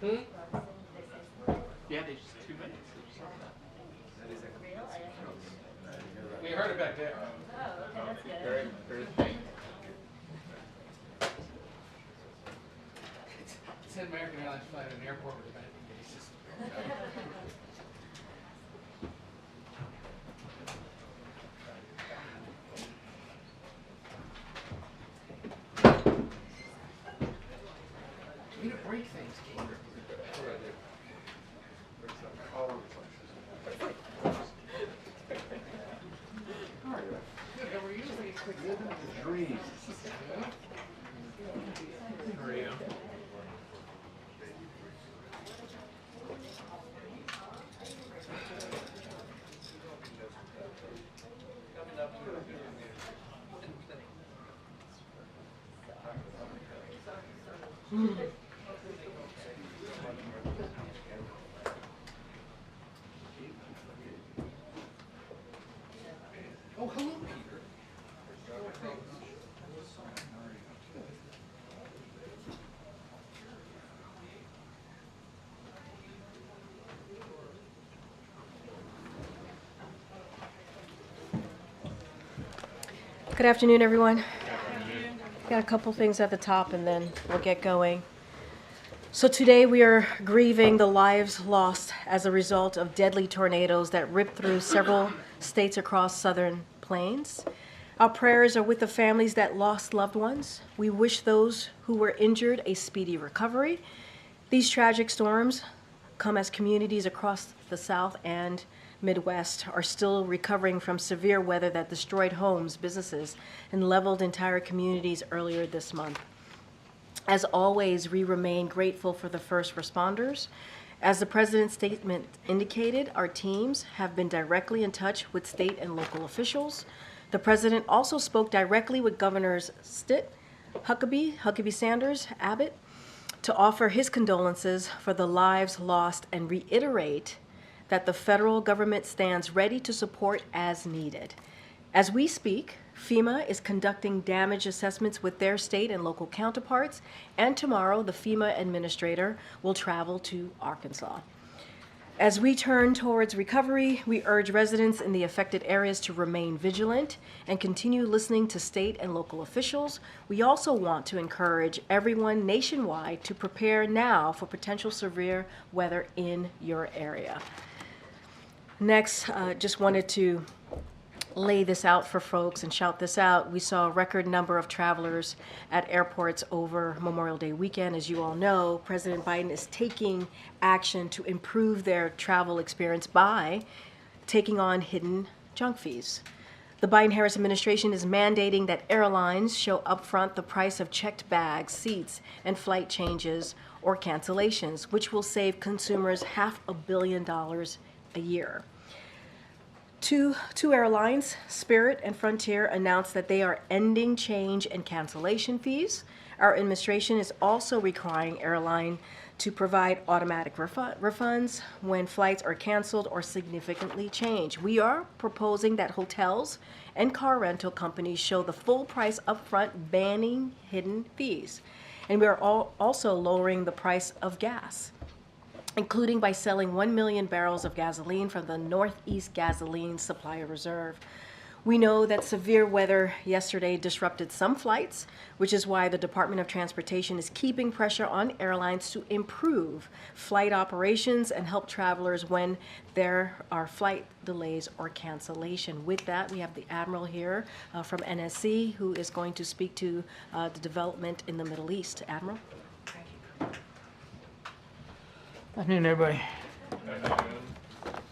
Yeah, they just 2 minutes. We heard it back there. Oh, okay, that's good. Very faint. It said American Airlines flight at an airport with a vending basis. We need to break things, Keith. Good, how are you? Dreams. How are you? Oh, hello, Peter. Good afternoon, everyone. Got a couple things at the top and then we'll get going. So today we are grieving the lives lost as a result of deadly tornadoes that ripped through several states across southern plains. Our prayers are with the families that lost loved ones. We wish those who were injured a speedy recovery. These tragic storms come as communities across the South and Midwest are still recovering from severe weather that destroyed homes, businesses, and leveled entire communities earlier this month. As always, we remain grateful for the first responders. As the President's statement indicated, our teams have been directly in touch with state and local officials. The President also spoke directly with Governors Stitt, Huckabee Sanders, Abbott, to offer his condolences for the lives lost and reiterate that the federal government stands ready to support as needed. As we speak, FEMA is conducting damage assessments with their state and local counterparts, and tomorrow the FEMA administrator will travel to Arkansas. As we turn towards recovery, we urge residents in the affected areas to remain vigilant and continue listening to state and local officials. We also want to encourage everyone nationwide to prepare now for potential severe weather in your area. Next, just wanted to lay this out for folks and shout this out. We saw a record number of travelers at airports over Memorial Day weekend. As you all know, President Biden is taking action to improve their travel experience by taking on hidden junk fees. The Biden-Harris administration is mandating that airlines show upfront the price of checked bags, seats, and flight changes or cancellations, which will save consumers $500 million a year. Two airlines, Spirit and Frontier, announced that they are ending change and cancellation fees. Our administration is also requiring airline to provide automatic refunds when flights are canceled or significantly changed. We are proposing that hotels and car rental companies show the full price upfront, banning hidden fees. And we are also lowering the price of gas, including by selling 1 million barrels of gasoline from the Northeast Gasoline Supply Reserve. We know that severe weather yesterday disrupted some flights, which is why the Department of Transportation is keeping pressure on airlines to improve flight operations and help travelers when there are flight delays or cancellation. With that, we have the Admiral here from NSC, who is going to speak to the development in the Middle East. Admiral? Afternoon, everybody.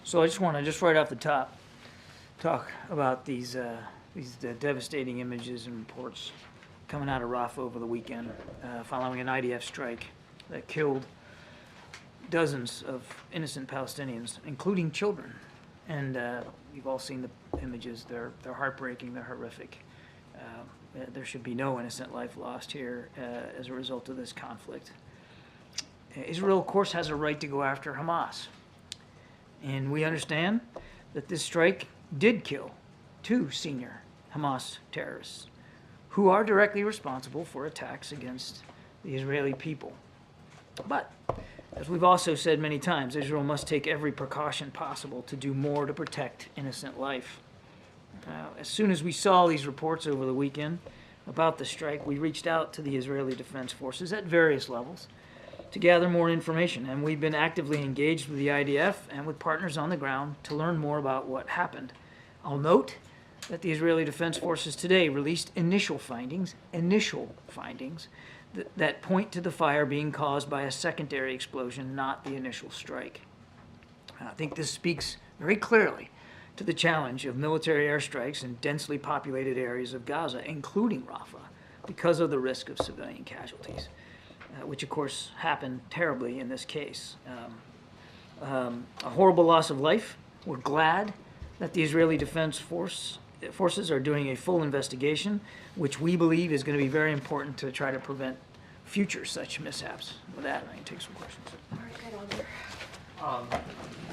So I just want to, right off the top, talk about these devastating images and reports coming out of Rafah over the weekend following an IDF strike that killed dozens of innocent Palestinians, including children. And you've all seen the images. They're heartbreaking. They're horrific. There should be no innocent life lost here as a result of this conflict. Israel, of course, has a right to go after Hamas. And we understand that this strike did kill 2 senior Hamas terrorists who are directly responsible for attacks against the Israeli people. But As we've also said many times, Israel must take every precaution possible to do more to protect innocent life. As soon as we saw these reports over the weekend about the strike, we reached out to the Israeli Defense Forces at various levels to gather more information, and we've been actively engaged with the IDF and with partners on the ground to learn more about what happened. I'll note that the Israeli Defense Forces today released initial findings that point to the fire being caused by a secondary explosion, not the initial strike. I think this speaks very clearly to the challenge of military airstrikes in densely populated areas of Gaza, including Rafah, because of the risk of civilian casualties, which of course happened terribly in this case. A horrible loss of life. We're glad that the Israeli Defense Forces are doing a full investigation, which we believe is going to be very important to try to prevent future such mishaps. With that, I can take some questions.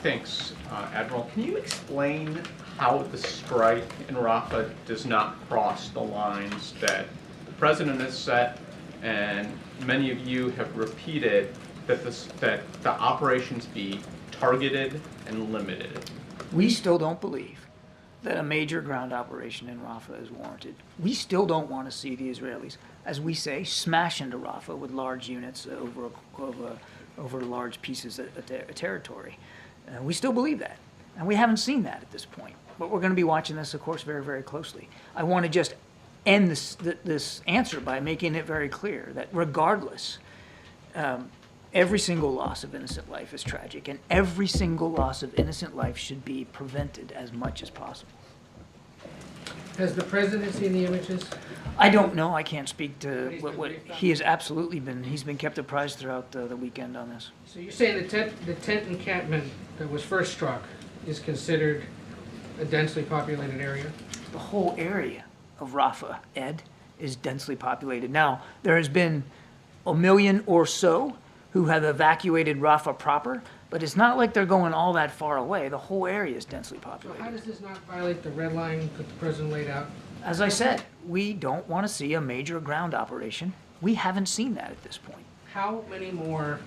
Thanks, Admiral. Can you explain how the strike in Rafah does not cross the lines that the President has set and many of you have repeated, that the operations be targeted and limited? We still don't believe that a major ground operation in Rafah is warranted. We still don't want to see the Israelis, as we say, smash into Rafah with large units over large pieces of territory. We still believe that, and we haven't seen that at this point. But we're going to be watching this, of course, very, very closely. I want to just end this answer by making it very clear that regardless, every single loss of innocent life is tragic, and every single loss of innocent life should be prevented as much as possible. Has the president seen the images? I don't know. I can't speak to what he has absolutely been. He's been kept apprised throughout the weekend on this. So you're saying the tent encampment that was first struck is considered a densely populated area? The whole area of Rafah, Ed, is densely populated. Now, there has been 1 million or so who have evacuated Rafah proper, but it's not like they're going all that far away. The whole area is densely So populated. how does this not violate the red line that the president laid out? As I said, we don't want to see a major ground operation. We haven't seen that at this point. How many more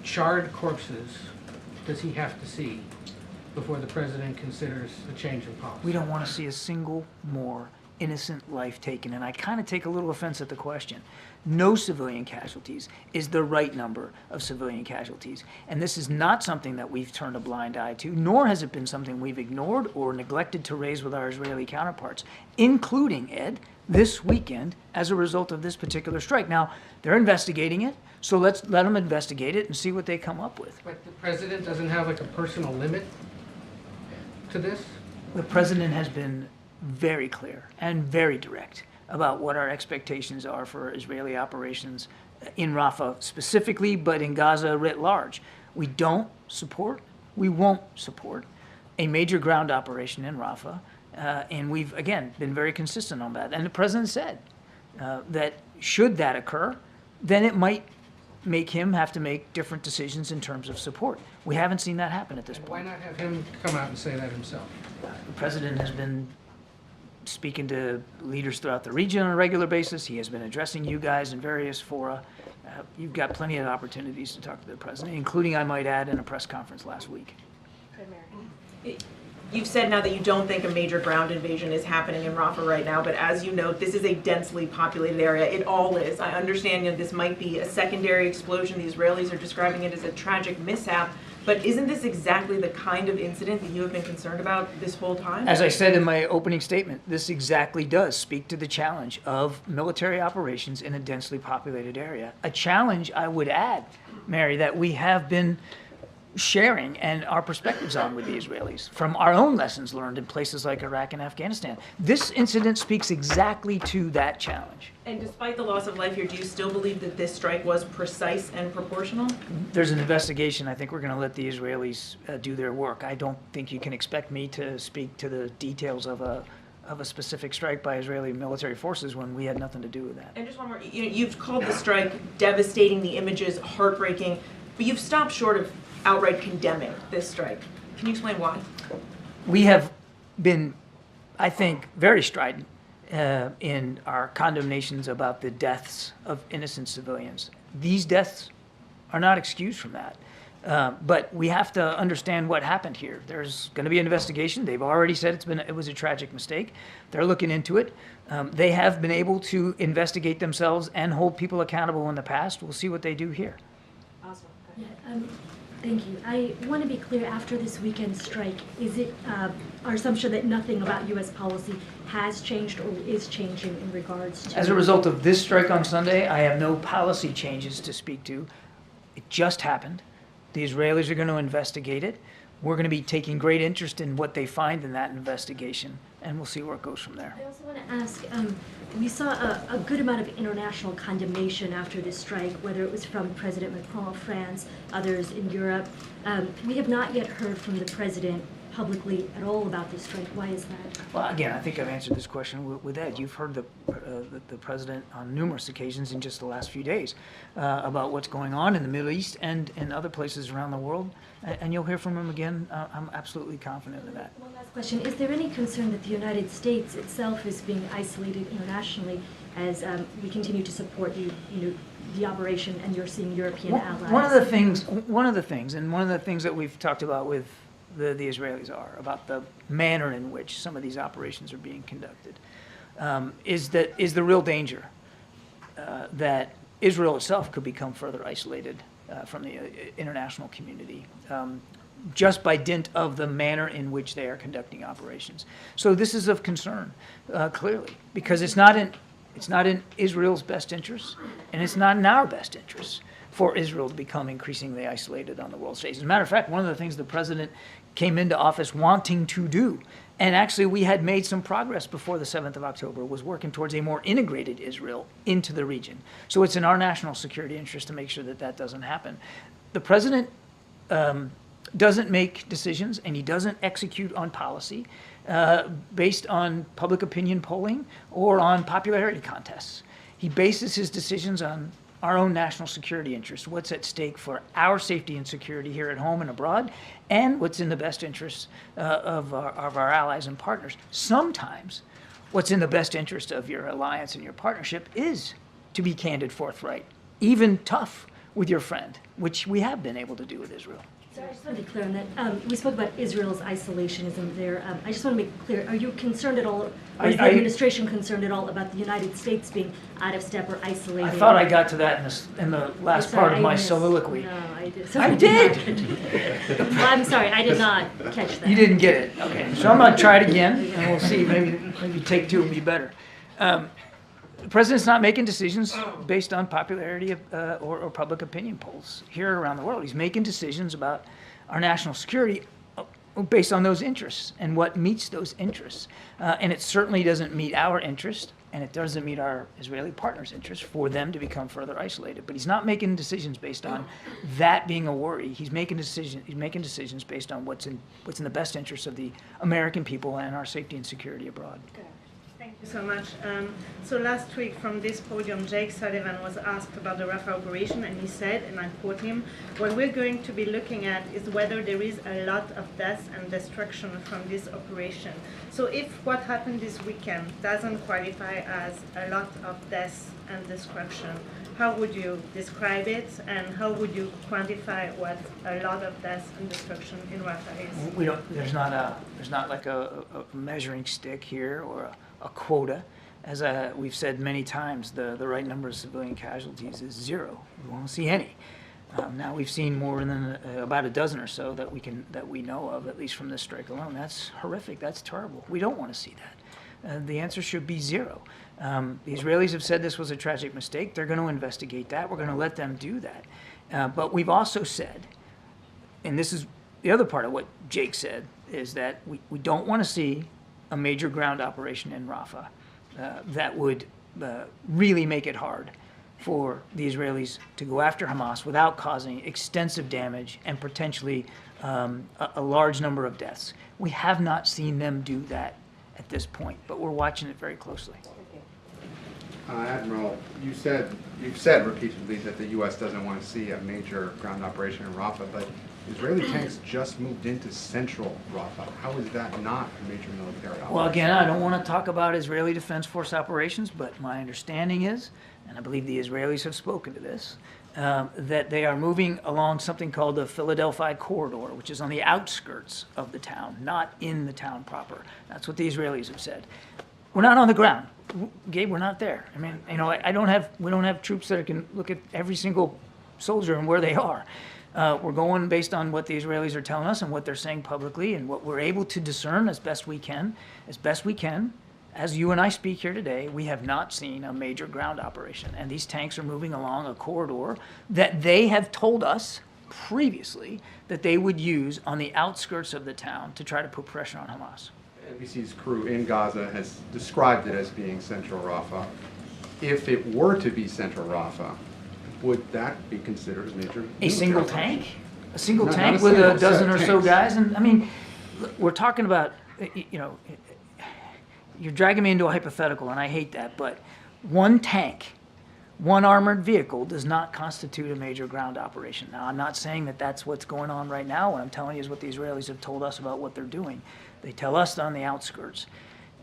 charred corpses does he have to see before the president considers a change in policy? We don't want to see a single more innocent life taken. And I kind of take a little offense at the question. No civilian casualties is the right number of civilian casualties. And this is not something that we've turned a blind eye to, nor has it been something we've ignored or neglected to raise with our Israeli counterparts, including, Ed, this weekend as a result of this particular strike. Now, they're investigating it, so let's let them investigate it and see what they come up with. But the president doesn't have like a personal limit to this? The president has been very clear and very direct about what our expectations are for Israeli operations in Rafah specifically, but in Gaza writ large. We don't support, we won't support a major ground operation in Rafah, and we've, again, been very consistent on that. And the president said that should that occur, then it might make him have to make different decisions in terms of support. We haven't seen that happen at this And why point. not have him come out and say that himself? The president has been speaking to leaders throughout the region on a regular basis. He has been addressing you guys in various fora. You've got plenty of opportunities to talk to the president, including, I might add, in a press conference last week. You've said now that you don't think a major ground invasion is happening in Rafah right now, but as you note, this is a densely populated area. It all is. I understand that this might be a secondary explosion. The Israelis are describing it as a tragic mishap, but isn't this exactly the kind of incident that you have been concerned about this whole time? As I said in my opening statement, this exactly does speak to the challenge of military operations in a densely populated area. A challenge, I would add, Mary, that we have been sharing and our perspectives on with the Israelis from our own lessons learned in places like Iraq and Afghanistan. This incident speaks exactly to that challenge. And despite the loss of life here, do you still believe that this strike was precise and proportional? There's an investigation. I think we're going to let the Israelis do their work. I don't think you can expect me to speak to the details of a specific strike by Israeli military forces when we had nothing to do with that. And just one more, you've called the strike devastating, the images heartbreaking, but you've stopped short of outright condemning this strike. Can you explain why? We have been, I think, very strident in our condemnations about the deaths of innocent civilians. These deaths are not excused from that. But we have to understand what happened here. There's going to be an investigation. They've already said it was a tragic mistake. They're looking into it. They have been able to investigate themselves and hold people accountable in the past. We'll see what they do here. Yeah, thank you. I want to be clear, after this weekend strike, is it our assumption that nothing about U.S. policy has changed or is changing in regards to... As a result of this strike on Sunday, I have no policy changes to speak to. It just happened. The Israelis are going to investigate it. We're going to be taking great interest in what they find in that investigation, and we'll see where it goes from there. I also want to ask, we saw a good amount of international condemnation after this strike, whether it was from President Macron of France, others in Europe. We have not yet heard from the president publicly at all about this strike. Why is that? Well, again, I think I've answered this question with Ed. You've heard the president on numerous occasions in just the last few days about what's going on in the Middle East and in other places around the world, and you'll hear from him again. I'm absolutely confident of that. One last question. Is there any concern that the United States itself is being isolated internationally as we continue to support the operation and you're seeing European allies? One of the things that we've talked about with the Israelis about the manner in which some of these operations are being conducted, is the real danger that Israel itself could become further isolated from the international community, just by dint of the manner in which they are conducting operations. So this is of concern, clearly, because it's not in Israel's best interest, and it's not in our best interest for Israel to become increasingly isolated on the world stage. As a matter of fact, one of the things the president came into office wanting to do, and actually we had made some progress before the 7th of October, was working towards a more integrated Israel into the region. So it's in our national security interest to make sure that that doesn't happen. The president doesn't make decisions, and he doesn't execute on policy based on public opinion polling or on popularity contests. He bases his decisions on our own national security interests, what's at stake for our safety and security here at home and abroad, and what's in the best interests of our allies and partners. Sometimes what's in the best interest of your alliance and your partnership is to be candid, forthright, even tough with your friend, which we have been able to do with Israel. So I just want to be clear on that. We spoke about Israel's isolationism there. I just want to make clear, are you concerned at all, or is the administration concerned at all about the United States being out of step or isolated? I thought I got to that in the last part of my soliloquy. No, I did. I did! Well, I'm sorry, I did not catch that. You didn't get it. Okay, so I'm going to try it again, and we'll see. Maybe take two will be better. The president's not making decisions based on popularity or public opinion polls here around the world. He's making decisions about our national security based on those interests and what meets those interests. And it certainly doesn't meet our interest, and it doesn't meet our Israeli partners' interest for them to become further isolated. But he's not making decisions based on that being a worry. He's making decisions based on what's in the best interest of the American people and our safety and security abroad. Thank you so much. So last week from this podium, Jake Sullivan was asked about the Rafah operation, and he said, and I quote him, "What we're going to be looking at is whether there is a lot of deaths and destruction from this operation." So if what happened this weekend doesn't qualify as a lot of deaths and destruction, how would you describe it, and how would you quantify what a lot of deaths and destruction in Rafah is? We don't. There's not like a measuring stick here or a quota. As we've said many times, the right number of civilian casualties is 0. We won't see any. Now we've seen more than about a dozen or so that we know of, at least from this strike alone. That's horrific. That's terrible. We don't want to see that. The answer should be 0. The Israelis have said this was a tragic mistake. They're going to investigate that. We're going to let them do that. But we've also said, and this is the other part of what Jake said, is that we don't want to see a major ground operation in Rafah that would really make it hard for the Israelis to go after Hamas without causing extensive damage and potentially a large number of deaths. We have not seen them do that at this point, but we're watching it very closely. Admiral, you've said repeatedly that the U.S. doesn't want to see a major ground operation in Rafah, but Israeli tanks just moved into central Rafah. How is that not a major military operation? Well, again, I don't want to talk about Israeli Defense Force operations, but my understanding is, and I believe the Israelis have spoken to this, that they are moving along something called the Philadelphia Corridor, which is on the outskirts of the town, not in the town proper. That's what the Israelis have said. We're not on the ground. Gabe, we're not there. I mean, you know, we don't have troops that can look at every single soldier and where they are. We're going based on what the Israelis are telling us and what they're saying publicly and what we're able to discern as best we can. As best we can, as you and I speak here today, we have not seen a major ground operation. And these tanks are moving along a corridor that they have told us previously that they would use on the outskirts of the town to try to put pressure on Hamas. NBC's crew in Gaza has described it as being central Rafah. If it were to be central Rafah, would that be considered a major A single operation? tank? A single No, not tank a with single a set dozen of or so tanks. guys? And I mean, we're talking about, you know, you're dragging me into a hypothetical, and I hate that, but one tank, one armored vehicle does not constitute a major ground operation. Now, I'm not saying that that's what's going on right now. What I'm telling you is what the Israelis have told us about what they're doing. They tell us on the outskirts.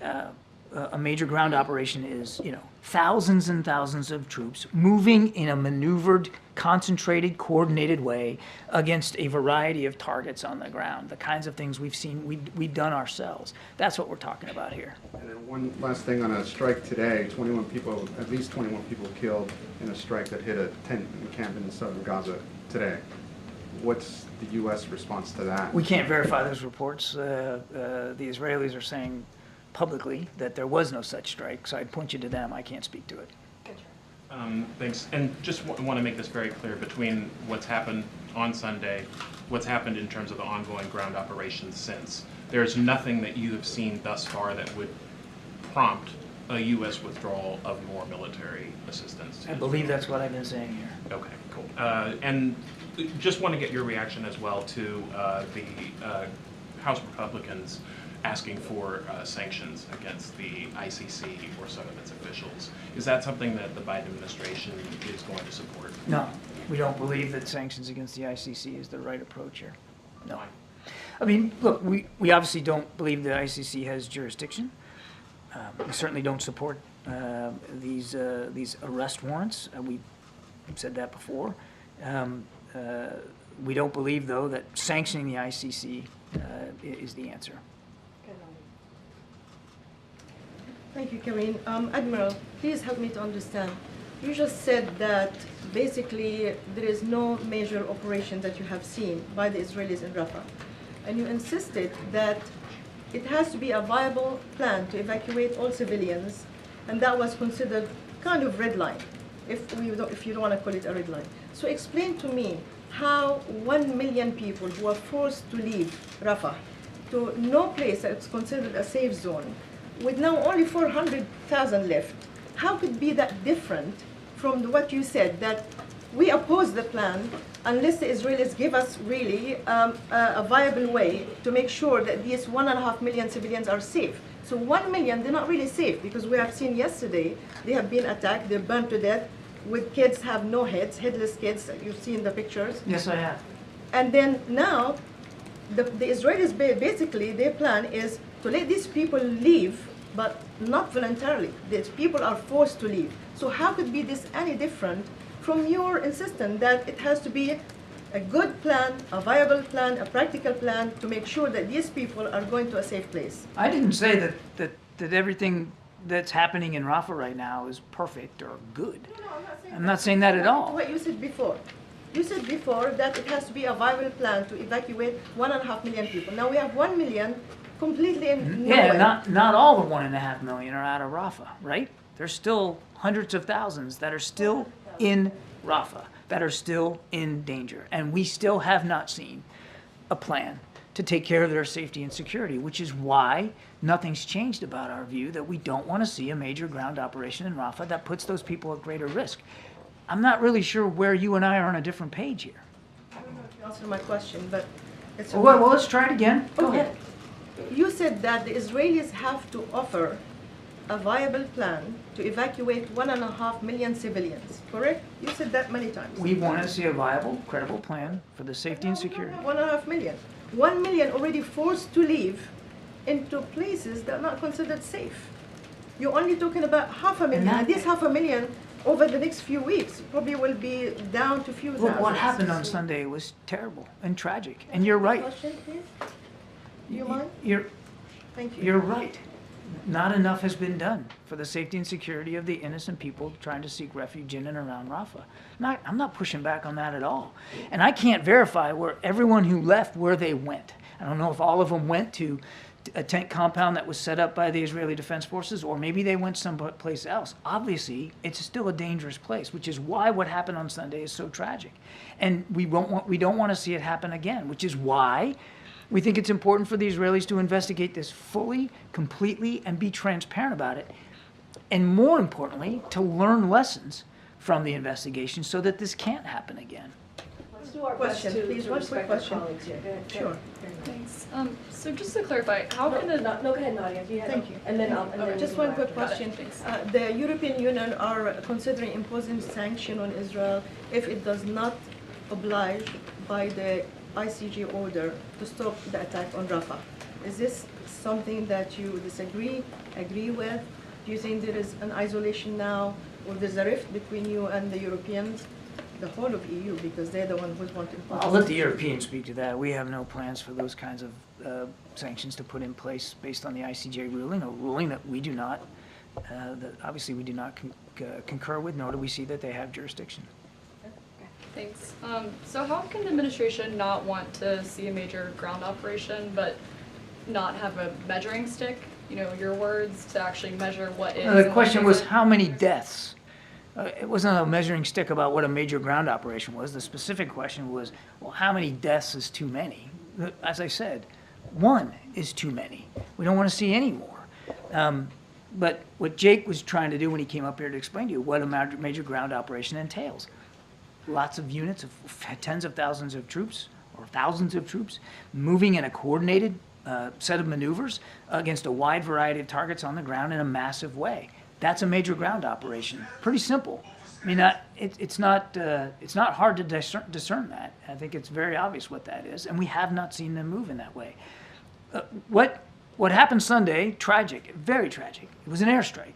A major ground operation is, you know, thousands and thousands of troops moving in a maneuvered, concentrated, coordinated way against a variety of targets on the ground. The kinds of things we've seen, we've done ourselves. That's what we're talking about here. And then one last thing on a strike today, 21 people, at least 21 people killed in a strike that hit a tent encampment in southern Gaza today. What's the U.S. response to that? We can't verify those reports. The Israelis are saying publicly that there was no such strike, so I'd point you to them. I can't speak to it. Thanks. And just want to make this very clear between what's happened on Sunday, what's happened in terms of the ongoing ground operations since. There's nothing that you have seen thus far that would prompt a U.S. withdrawal of more military assistance. I believe that's what I've been saying here. Okay, cool. And just want to get your reaction as well to the House Republicans asking for sanctions against the ICC or some of its officials. Is that something that the Biden administration is going to support? No, we don't believe that sanctions against the ICC is the right approach here. No. I mean, look, we obviously don't believe the ICC has jurisdiction. We certainly don't support these arrest warrants. We've said that before. We don't believe, though, that sanctioning the ICC is the answer. Thank you, Karine. Admiral, please help me to understand. You just said that basically there is no major operation that you have seen by the Israelis in Rafah. And you insisted that it has to be a viable plan to evacuate all civilians, and that was considered kind of red line, if you don't want to call it a red line. So explain to me how 1 million people who are forced to leave Rafah to no place that's considered a safe zone, with now only 400,000 left, how could it be that different from what you said, that we oppose the plan unless the Israelis give us really a viable way to make sure that these 1.5 million civilians are safe. So 1 million, they're not really safe, because we have seen yesterday, they have been attacked, they're burned to death, with kids have no heads, headless kids, you've seen the pictures. Yes, I have. And then now, the Israelis, basically, their plan is to let these people leave, but not voluntarily. These people are forced to leave. So how could be this any different from your insistence that it has to be a good plan, a viable plan, a practical plan to make sure that these people are going to a safe place? I didn't say that everything that's happening in Rafah right now is perfect or good. No, I'm not saying that at all. What you said before. You said before that it has to be a viable plan to evacuate 1.5 million people. Now we have 1 million completely in nowhere. Yeah, not all the 1.5 million are out of Rafah, right? There's still hundreds of thousands that are still in Rafah, that are still in danger. And we still have not seen a plan to take care of their safety and security, which is why nothing's changed about our view that we don't want to see a major ground operation in Rafah that puts those people at greater risk. I'm not really sure where you and I are on a different page here. I don't know if you answered my question, but it's Well, let's try it again. Go ahead. You said that the Israelis have to offer a viable plan to evacuate 1.5 million civilians, correct? You said that many times. We want to see a viable, credible plan for the safety and security. 1.5 million. 1 million already forced to leave into places that are not considered safe. You're only talking about 500,000. And this 500,000 over the next few weeks probably will be down to few Look, thousands. what happened on Sunday was terrible and tragic, and you're right. Question, please? You mind? Thank you. You're right. Not enough has been done for the safety and security of the innocent people trying to seek refuge in and around Rafah. I'm not pushing back on that at all. And I can't verify where everyone who left, where they went. I don't know if all of them went to a tent compound that was set up by the Israeli Defense Forces, or maybe they went someplace else. Obviously, it's still a dangerous place, which is why what happened on Sunday is so tragic. And we don't want to see it happen again, which is why we think it's important for the Israelis to investigate this fully, completely, and be transparent about it. And more importantly, to learn lessons from the investigation so that this can't happen again. Let's do our Question, best to please. One quick respect our question. colleagues here. Go ahead. Sure. Thanks. So just to clarify, how can the... No, go ahead, Nadia. Thank you. And then I'll... and then Just we'll one go quick after. question. Thanks. The European Union are considering imposing sanction on Israel if it does not oblige by the ICJ order to stop the attack on Rafah. Is this something that you disagree, agree with? Do you think there is an isolation now, or there's a rift between you and the Europeans, the whole of EU, because they're the one who's wanting to... I'll let the Europeans speak to that. We have no plans for those kinds of sanctions to put in place based on the ICJ ruling, a ruling that we do not, that obviously we do not concur with, nor do we see that they have jurisdiction. Thanks. So how can the administration not want to see a major ground operation, but not have a measuring stick, you know, your words, to actually measure what is... The question was how many deaths? It wasn't a measuring stick about what a major ground operation was. The specific question was, well, how many deaths is too many? As I said, 1 is too many. We don't want to see any more. But what Jake was trying to do when he came up here to explain to you what a major ground operation entails. Lots of units of tens of thousands of troops or thousands of troops moving in a coordinated set of maneuvers against a wide variety of targets on the ground in a massive way. That's a major ground operation. Pretty simple. I mean, it's not hard to discern that. I think it's very obvious what that is, and we have not seen them move in that way. What happened Sunday, tragic, very tragic. It was an airstrike.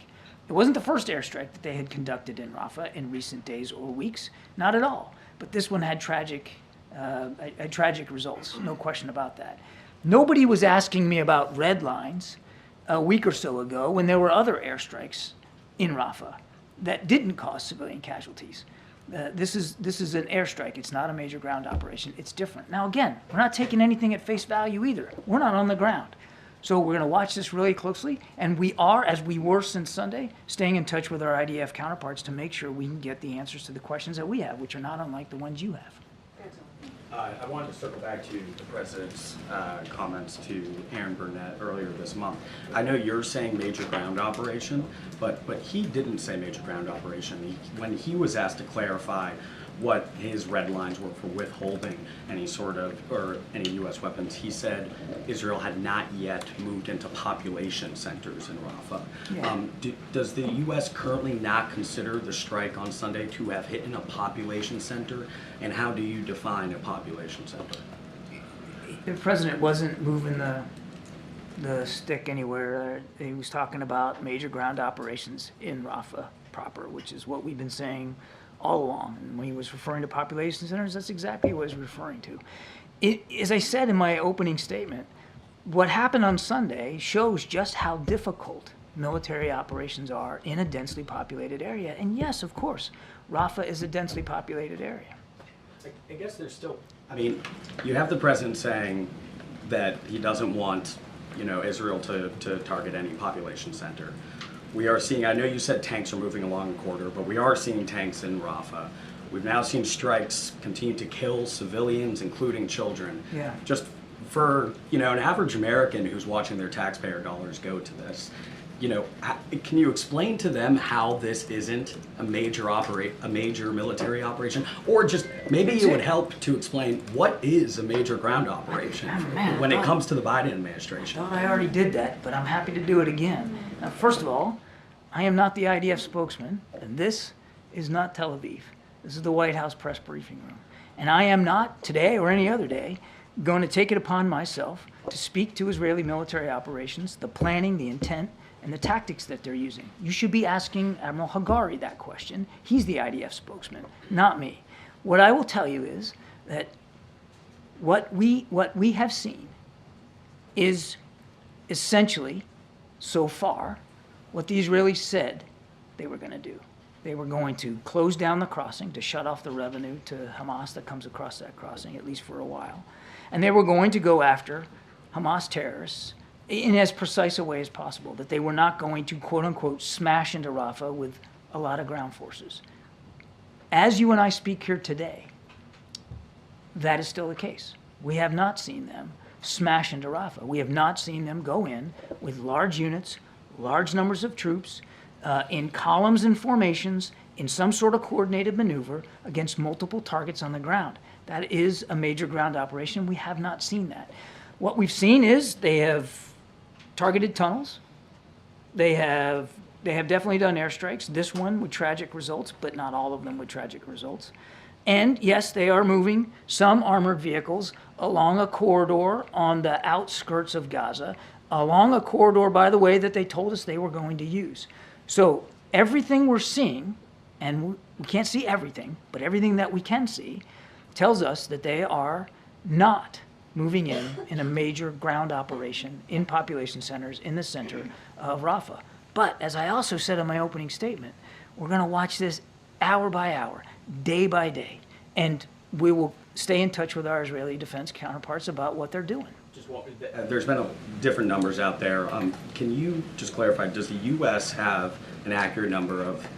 It wasn't the first airstrike that they had conducted in Rafah in recent days or weeks, not at all. But this one had tragic results, no question about that. Nobody was asking me about red lines a week or so ago when there were other airstrikes in Rafah that didn't cause civilian casualties. This is an airstrike. It's not a major ground operation. It's different. Now, again, we're not taking anything at face value either. We're not on the ground. So we're going to watch this really closely, and we are, as we were since Sunday, staying in touch with our IDF counterparts to make sure we can get the answers to the questions that we have, which are not unlike the ones you have. I wanted to circle back to the President's comments to Aaron Burnett earlier this month. I know you're saying major ground operation, but he didn't say major ground operation. When he was asked to clarify what his red lines were for withholding any sort of, or any U.S. weapons, he said Israel had not yet moved into population centers in Rafah. Yeah. Does the U.S. currently not consider the strike on Sunday to have hit in a population center? And how do you define a population center? The President wasn't moving the stick anywhere. He was talking about major ground operations in Rafah proper, which is what we've been saying all along. And when he was referring to population centers, that's exactly what he was referring to. As I said in my opening statement, what happened on Sunday shows just how difficult military operations are in a densely populated area. And yes, of course, Rafah is a densely populated area. I guess there's still... I mean, you have the President saying that he doesn't want, Israel to target any population center. We are seeing, I know you said tanks are moving along the corridor, but we are seeing tanks in Rafah. We've now seen strikes continue to kill civilians, including children. Yeah. Just for, an average American who's watching their taxpayer dollars go to this, can you explain to them how this isn't a major military operation? Or just maybe it would help to explain what is a major ground operation when it comes to the Biden administration. I thought I already did that, but I'm happy to do it again. Now, first of all, I am not the IDF spokesman, and this is not Tel Aviv. This is the White House press briefing room. And I am not, today or any other day, going to take it upon myself to speak to Israeli military operations, the planning, the intent, and the tactics that they're using. You should be asking Admiral Hagari that question. He's the IDF spokesman, not me. What I will tell you is that what we have seen is essentially, so far, what the Israelis said they were going to do. They were going to close down the crossing to shut off the revenue to Hamas that comes across that crossing, at least for a while. And they were going to go after Hamas terrorists in as precise a way as possible, that they were not going to, quote unquote, smash into Rafah with a lot of ground forces. As you and I speak here today, that is still the case. We have not seen them smash into Rafah. We have not seen them go in with large units, large numbers of troops, in columns and formations, in some sort of coordinated maneuver against multiple targets on the ground. That is a major ground operation. We have not seen that. What we've seen is they have targeted tunnels. They have definitely done airstrikes. This one with tragic results, but not all of them with tragic results. And yes, they are moving some armored vehicles along a corridor on the outskirts of Gaza, along a corridor, by the way, that they told us they were going to use. So everything we're seeing, and we can't see everything, but everything that we can see tells us that they are not moving in a major ground operation in population centers in the center of Rafah. But as I also said in my opening statement, we're going to watch this hour by hour, day by day, and we will stay in touch with our Israeli defense counterparts about what they're doing. There's been different numbers out there. Can you just clarify, does the U.S. have an accurate number of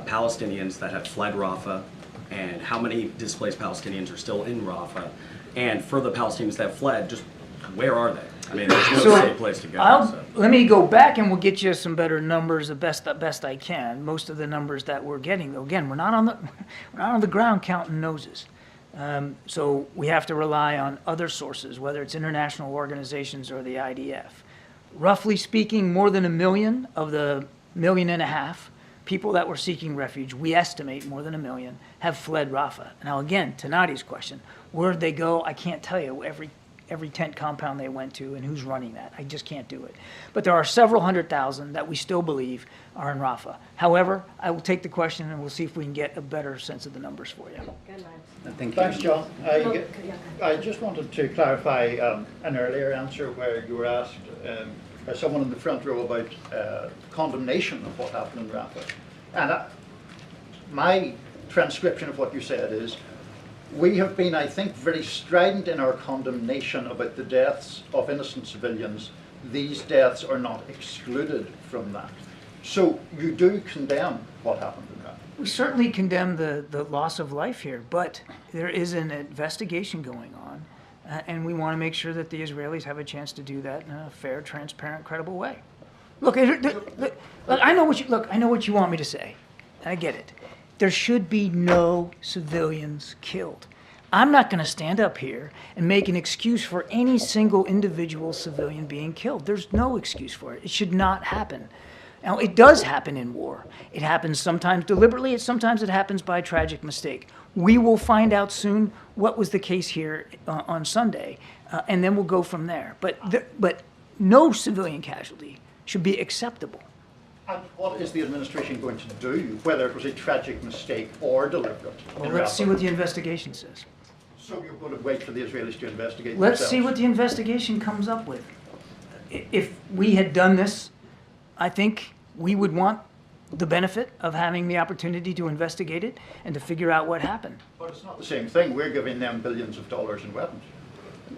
Palestinians that have fled Rafah, and how many displaced Palestinians are still in Rafah? And for the Palestinians that fled, just where are they? I mean, there's no safe place to go. Let me go back and we'll get you some better numbers, the best I can. Most of the numbers that we're getting, though, again, we're not on the ground counting noses. So we have to rely on other sources, whether it's international organizations or the IDF. Roughly speaking, more than 1 million of the 1.5 million people that were seeking refuge, we estimate more than 1 million, have fled Rafah. Now again, to Nadi's question, where'd they go? I can't tell you every tent compound they went to and who's running that. I just can't do it. But there are several 100,000 that we still believe are in Rafah. However, I will take the question and we'll see if we can get a better sense of the numbers for you. Thanks, John. I just wanted to clarify an earlier answer where you were asked by someone in the front row about condemnation of what happened in Rafah. And my transcription of what you said is, we have been, I think, very strident in our condemnation about the deaths of innocent civilians. These deaths are not excluded from that. So you do condemn what happened in Rafah? We certainly condemn the loss of life here, but there is an investigation going on, and we want to make sure that the Israelis have a chance to do that in a fair, transparent, credible way. Look, I know what you want me to say. I get it. There should be no civilians killed. I'm not going to stand up here and make an excuse for any single individual civilian being killed. There's no excuse for it. It should not happen. Now, it does happen in war. It happens sometimes deliberately, and sometimes it happens by tragic mistake. We will find out soon what was the case here on Sunday, and then we'll go from there. But no civilian casualty should be acceptable. And what is the administration going to do, whether it was a tragic mistake or deliberate? Well, let's see what the investigation says. So you're going to wait for the Israelis to investigate Let's themselves? see what the investigation comes up with. If we had done this, I think we would want the benefit of having the opportunity to investigate it and to figure out what happened. But it's not the same thing. We're giving them billions of dollars in weapons.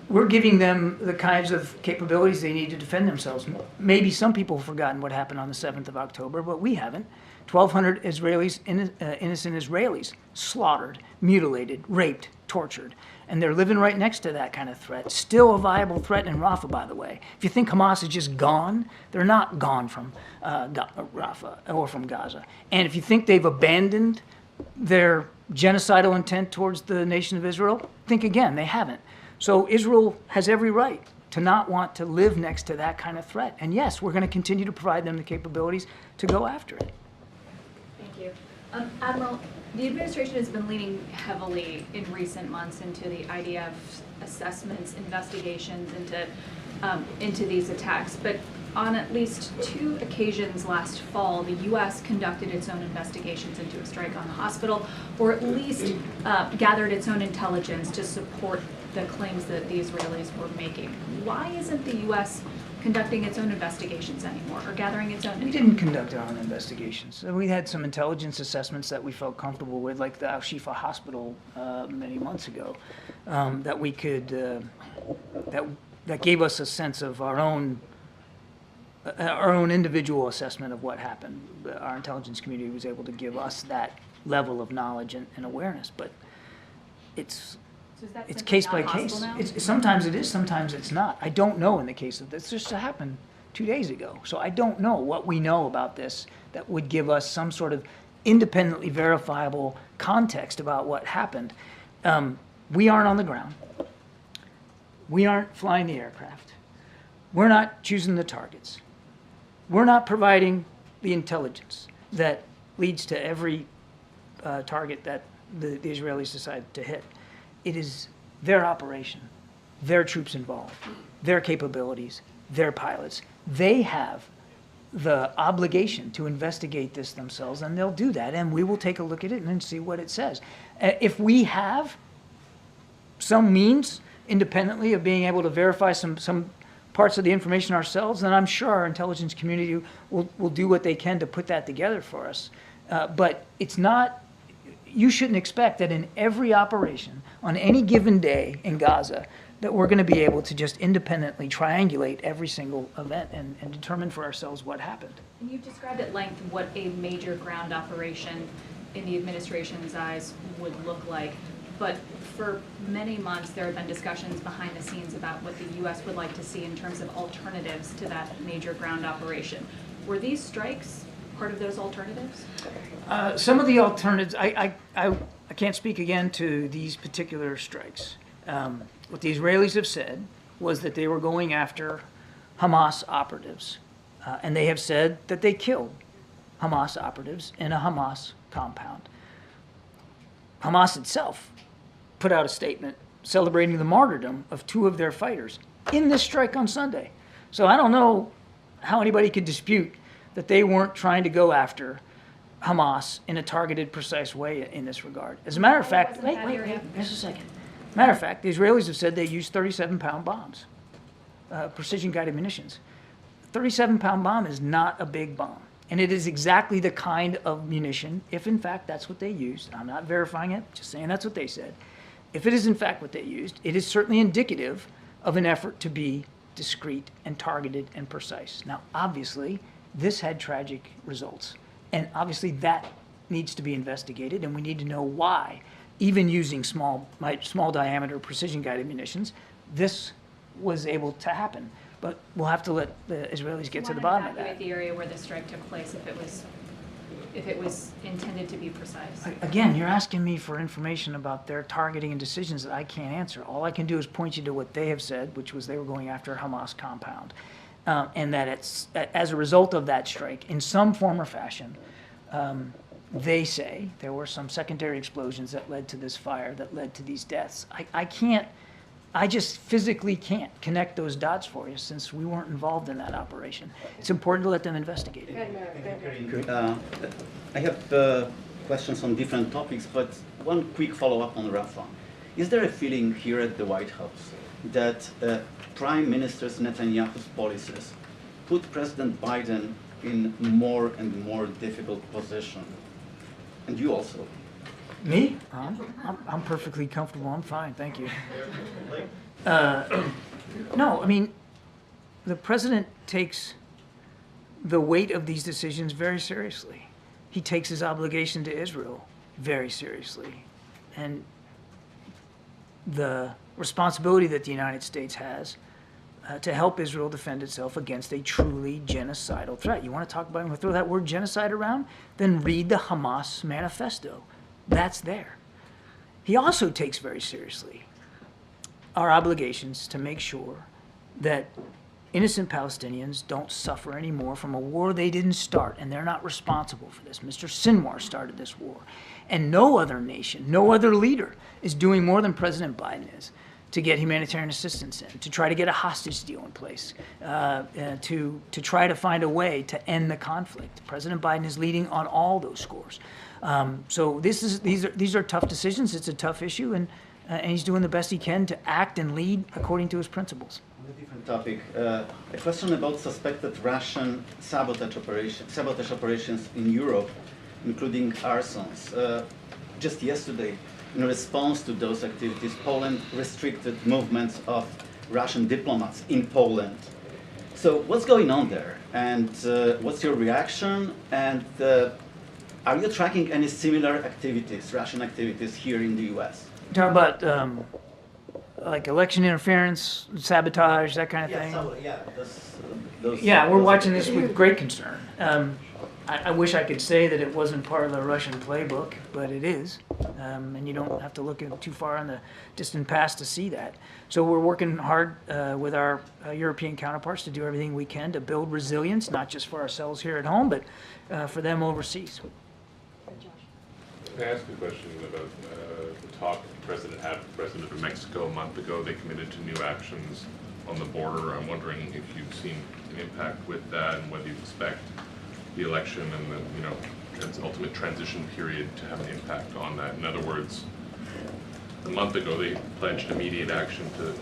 We're giving them the kinds of capabilities they need to defend themselves. Maybe some people have forgotten what happened on the 7th of October, but we haven't. 1,200 Israelis, innocent Israelis, slaughtered, mutilated, raped, tortured. And they're living right next to that kind of threat. Still a viable threat in Rafah, by the way. If you think Hamas is just gone, they're not gone from Rafah or from Gaza. And if you think they've abandoned their genocidal intent towards the nation of Israel, think again, they haven't. So Israel has every right to not want to live next to that kind of threat. And yes, we're going to continue to provide them the capabilities to go after it. Thank you. Admiral, the administration has been leaning heavily in recent months into the IDF assessments, investigations into these attacks. But on at least 2 occasions last fall, the U.S. conducted its own investigations into a strike on the hospital, or at least gathered its own intelligence to support the claims that the Israelis were making. Why isn't the U.S. conducting its own investigations anymore, or gathering its own? We didn't conduct our own investigations. We had some intelligence assessments that we felt comfortable with, like the Al-Shifa hospital many months ago, that we could, that gave us a sense of our own individual assessment of what happened. Our intelligence community was able to give us that level of knowledge and awareness, but it's case by case. Sometimes it is, sometimes it's not. I don't know in the case of this. This just happened 2 days ago. So I don't know what we know about this that would give us some sort of independently verifiable context about what happened. We aren't on the ground. We aren't flying the aircraft. We're not choosing the targets. We're not providing the intelligence that leads to every target that the Israelis decide to hit. It is their operation, their troops involved, their capabilities, their pilots. They have the obligation to investigate this themselves, and they'll do that, and we will take a look at it and then see what it says. If we have some means independently of being able to verify some parts of the information ourselves, then I'm sure our intelligence community will do what they can to put that together for us. But it's not, you shouldn't expect that in every operation on any given day in Gaza that we're going to be able to just independently triangulate every single event and determine for ourselves what happened. And you've described at length what a major ground operation in the administration's eyes would look like. But for many months, there have been discussions behind the scenes about what the U.S. would like to see in terms of alternatives to that major ground operation. Were these strikes part of those alternatives? Some of the alternatives, I can't speak again to these particular strikes. What the Israelis have said was that they were going after Hamas operatives. And they have said that they killed Hamas operatives in a Hamas compound. Hamas itself put out a statement celebrating the martyrdom of 2 of their fighters in this strike on Sunday. So I don't know how anybody could dispute that they weren't trying to go after Hamas in a targeted, precise way in this regard. As a matter of fact, wait, just a second. Matter of fact, the Israelis have said they used 37-pound bombs, precision-guided munitions. 37-pound bomb is not a big bomb. And it is exactly the kind of munition, if in fact that's what they used. I'm not verifying it, just saying that's what they said. If it is in fact what they used, it is certainly indicative of an effort to be discreet and targeted and precise. Now, obviously, this had tragic results. And obviously that needs to be investigated, and we need to know why, even using small diameter precision-guided munitions, this was able to happen. But we'll have to let the Israelis get to the bottom of that. Evacuate the area where the strike took place if it was intended to be precise. Again, you're asking me for information about their targeting and decisions that I can't answer. All I can do is point you to what they have said, which was they were going after a Hamas compound. And that it's, as a result of that strike, in some form or fashion, they say there were some secondary explosions that led to this fire, that led to these deaths. I just physically can't connect those dots for you since we weren't involved in that operation. It's important to let them investigate it. I have questions on different topics, but one quick follow-up on Rafah. Is there a feeling here at the White House that Prime Minister Netanyahu's policies put President Biden in more and more difficult position? And you also. Me? I'm perfectly comfortable. I'm fine. Thank you. No, I mean, the president takes the weight of these decisions very seriously. He takes his obligation to Israel very seriously. And the responsibility that the United States has to help Israel defend itself against a truly genocidal threat. You want to talk about, you want to throw that word genocide around? Then read the Hamas manifesto. That's there. He also takes very seriously our obligations to make sure that innocent Palestinians don't suffer anymore from a war they didn't start, and they're not responsible for this. Mr. Sinwar started this war. And no other nation, no other leader is doing more than President Biden is to get humanitarian assistance in, to try to get a hostage deal in place, to try to find a way to end the conflict. President Biden is leading on all those scores. So these are tough decisions. It's a tough issue, and he's doing the best he can to act and lead according to his principles. On a different topic, a question about suspected Russian sabotage operations in Europe, including arsons. Just yesterday, in response to those activities, Poland restricted movements of Russian diplomats in Poland. So what's going on there? And what's your reaction? And are you tracking any similar activities, Russian activities, here in the US? Talk about like election interference, sabotage, that kind of thing? Yeah, we're watching this with great concern. I wish I could say that it wasn't part of the Russian playbook, but it is. And you don't have to look too far in the distant past to see that. So we're working hard with our European counterparts to do everything we can to build resilience, not just for ourselves here at home, but for them overseas. Can I ask a question about the talk the President had with the President of Mexico a month ago? They committed to new actions on the border. I'm wondering if you've seen an impact with that and whether you expect the election and the ultimate transition period to have an impact on that. In other words, a month ago they pledged immediate action to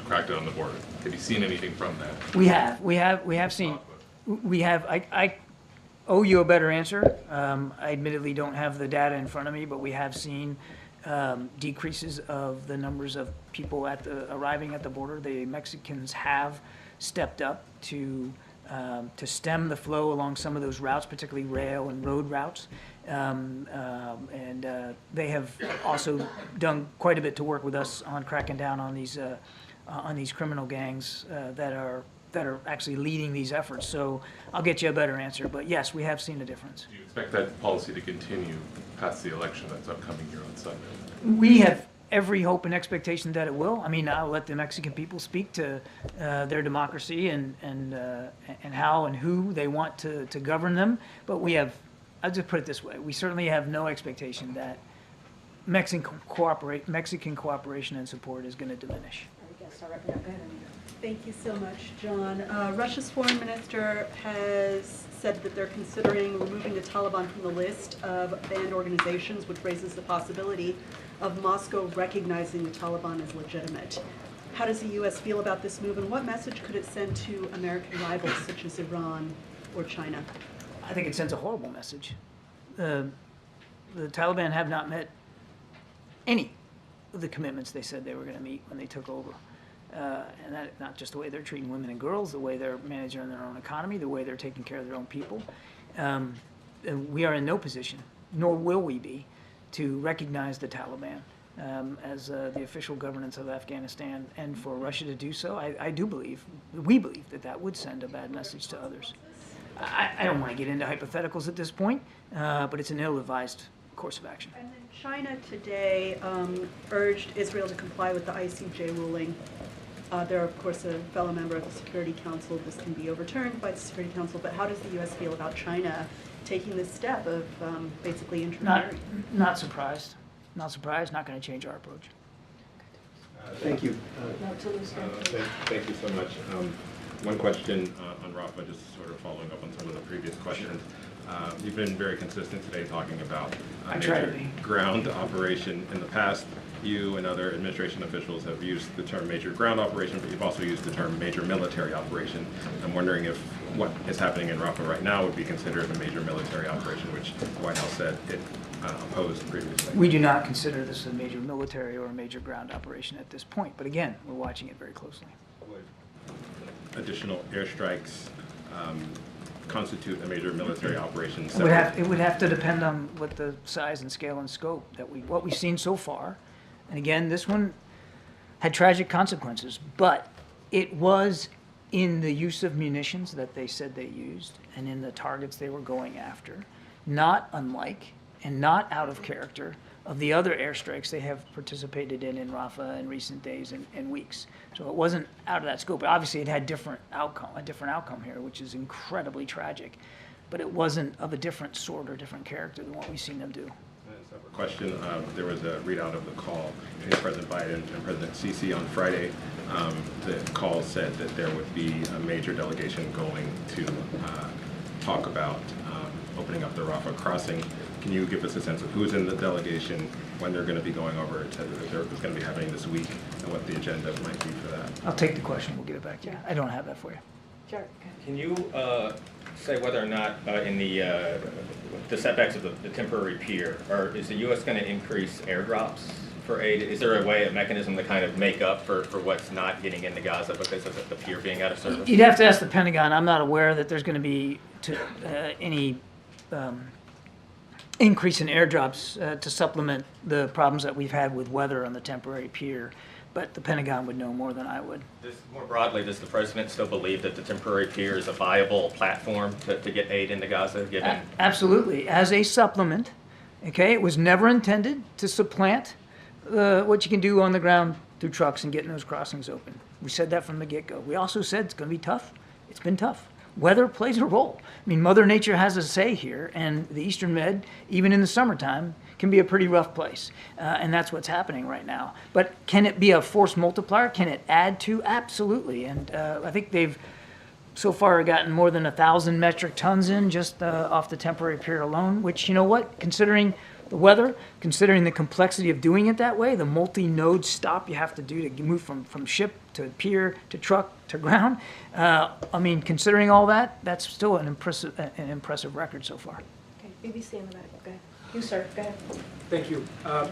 crack down on the border. Have you seen anything from that? We have seen. I owe you a better answer. I admittedly don't have the data in front of me, but we have seen decreases of the numbers of people arriving at the border. The Mexicans have stepped up to stem the flow along some of those routes, particularly rail and road routes. And they have also done quite a bit to work with us on cracking down on these criminal gangs that are actually leading these efforts. So I'll get you a better answer, but yes, we have seen a difference. Do you expect that policy to continue past the election that's upcoming here on Sunday? We have every hope and expectation that it will. I mean, I'll let the Mexican people speak to their democracy and how and who they want to govern them. But I'll just put it this way, we certainly have no expectation that Mexican cooperation and support is going to diminish. Thank you so much, John. Russia's foreign minister has said that they're considering removing the Taliban from the list of banned organizations, which raises the possibility of Moscow recognizing the Taliban as legitimate. How does the U.S. feel about this move, and what message could it send to American rivals such as Iran or China? I think it sends a horrible message. The Taliban have not met any of the commitments they said they were going to meet when they took over. And that not just the way they're treating women and girls, the way they're managing their own economy, the way they're taking care of their own people. And we are in no position, nor will we be, to recognize the Taliban as the official governance of Afghanistan. And for Russia to do so, we believe that would send a bad message to others. I don't want to get into hypotheticals at this point, but it's an ill-advised course of action. And then China today urged Israel to comply with the ICJ ruling. They're, of course, a fellow member of the Security Council. This can be overturned by the Security Council, but how does the U.S. feel about China taking this step of basically interfering? Not surprised. Not surprised. Not going to change our approach. Thank you. Thank you so much. One question on Rafah, just sort of following up on some of the previous questions. You've been very consistent today talking about major ground operation. In the past, you and other administration officials have used the term major ground operation, but you've also used the term major military operation. I'm wondering if what is happening in Rafah right now would be considered a major military operation, which the White House said it opposed previously. We do not consider this a major military or a major ground operation at this point, but again, we're watching it very closely. Additional airstrikes constitute a major military operation? It would have to depend on what the size and scale and scope what we've seen so far. And again, this one had tragic consequences, but it was in the use of munitions that they said they used and in the targets they were going after, not unlike and not out of character of the other airstrikes they have participated in Rafah in recent days and weeks. So it wasn't out of that scope. Obviously, it had a different outcome here, which is incredibly tragic. But it wasn't of a different sort or different character than what we've seen them do. Separate question. There was a readout of the call between President Biden and President Sisi on Friday. The call said that there would be a major delegation going to talk about opening up the Rafah crossing. Can you give us a sense of who's in the delegation, when they're going to be going over it, if they're going to be happening this week, and what the agenda might be for that? I'll take the question. We'll get it back to you. I don't have that for you. Sure. Can you say whether or not in the setbacks of the temporary pier, or is the U.S. going to increase airdrops for aid? Is there a mechanism to kind of make up for what's not getting into Gaza because of the pier being out of service? You'd have to ask the Pentagon. I'm not aware that there's going to be any increase in airdrops to supplement the problems that we've had with weather on the temporary pier. But the Pentagon would know more than I would. More broadly, does the president still believe that the temporary pier is a viable platform to get aid into Gaza, given? Absolutely. As a supplement, okay? It was never intended to supplant what you can do on the ground through trucks and getting those crossings open. We said that from the get-go. We also said it's going to be tough. It's been tough. Weather plays a role. I mean, Mother Nature has a say here, and the Eastern Med, even in the summertime, can be a pretty rough place, and that's what's happening right now. But can it be a force multiplier? Can it add to? Absolutely, and I think they've so far gotten more than 1,000 metric tons in just off the temporary pier alone, which, you know what, considering the weather, considering the complexity of doing it that way, the multi-node stop you have to do to move from ship to pier to truck to ground, I mean, considering all that, that's still an impressive record so far. Okay, maybe stay in the back. Go ahead. You, sir, go ahead. Thank you.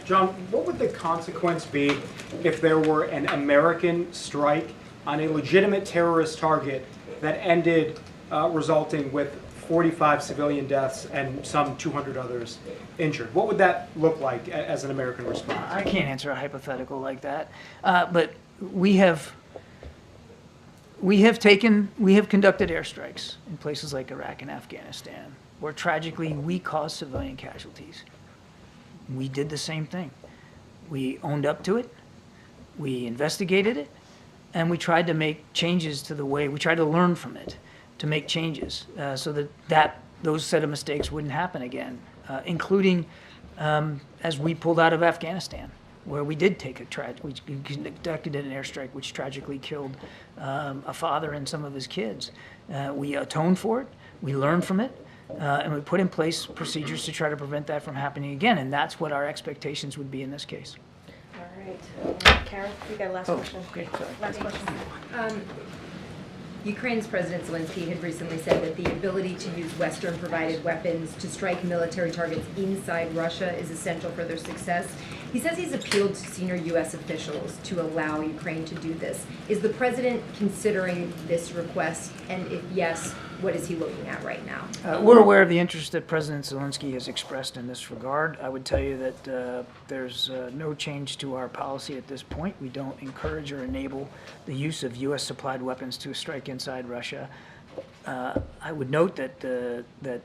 John, what would the consequence be if there were an American strike on a legitimate terrorist target that ended resulting with 45 civilian deaths and some 200 others injured? What would that look like as an American response? I can't answer a hypothetical like that, but we have conducted airstrikes in places like Iraq and Afghanistan, where tragically we caused civilian casualties. We did the same thing. We owned up to it, we investigated it, and we tried to make changes to the way, we tried to learn from it, to make changes so that those set of mistakes wouldn't happen again, including as we pulled out of Afghanistan, where we did take we conducted an airstrike which tragically killed a father and some of his kids. We atoned for it, we learned from it, and we put in place procedures to try to prevent that from happening again, and that's what our expectations would be in this case. All right. Karen, you got a last question? Okay, sorry. Last question. Ukraine's President Zelensky had recently said that the ability to use Western-provided weapons to strike military targets inside Russia is essential for their success. He says he's appealed to senior U.S. officials to allow Ukraine to do this. Is the president considering this request? And if yes, what is he looking at right now? We're aware of the interest that President Zelensky has expressed in this regard. I would tell you that there's no change to our policy at this point. We don't encourage or enable the use of U.S.-supplied weapons to strike inside Russia. I would note that the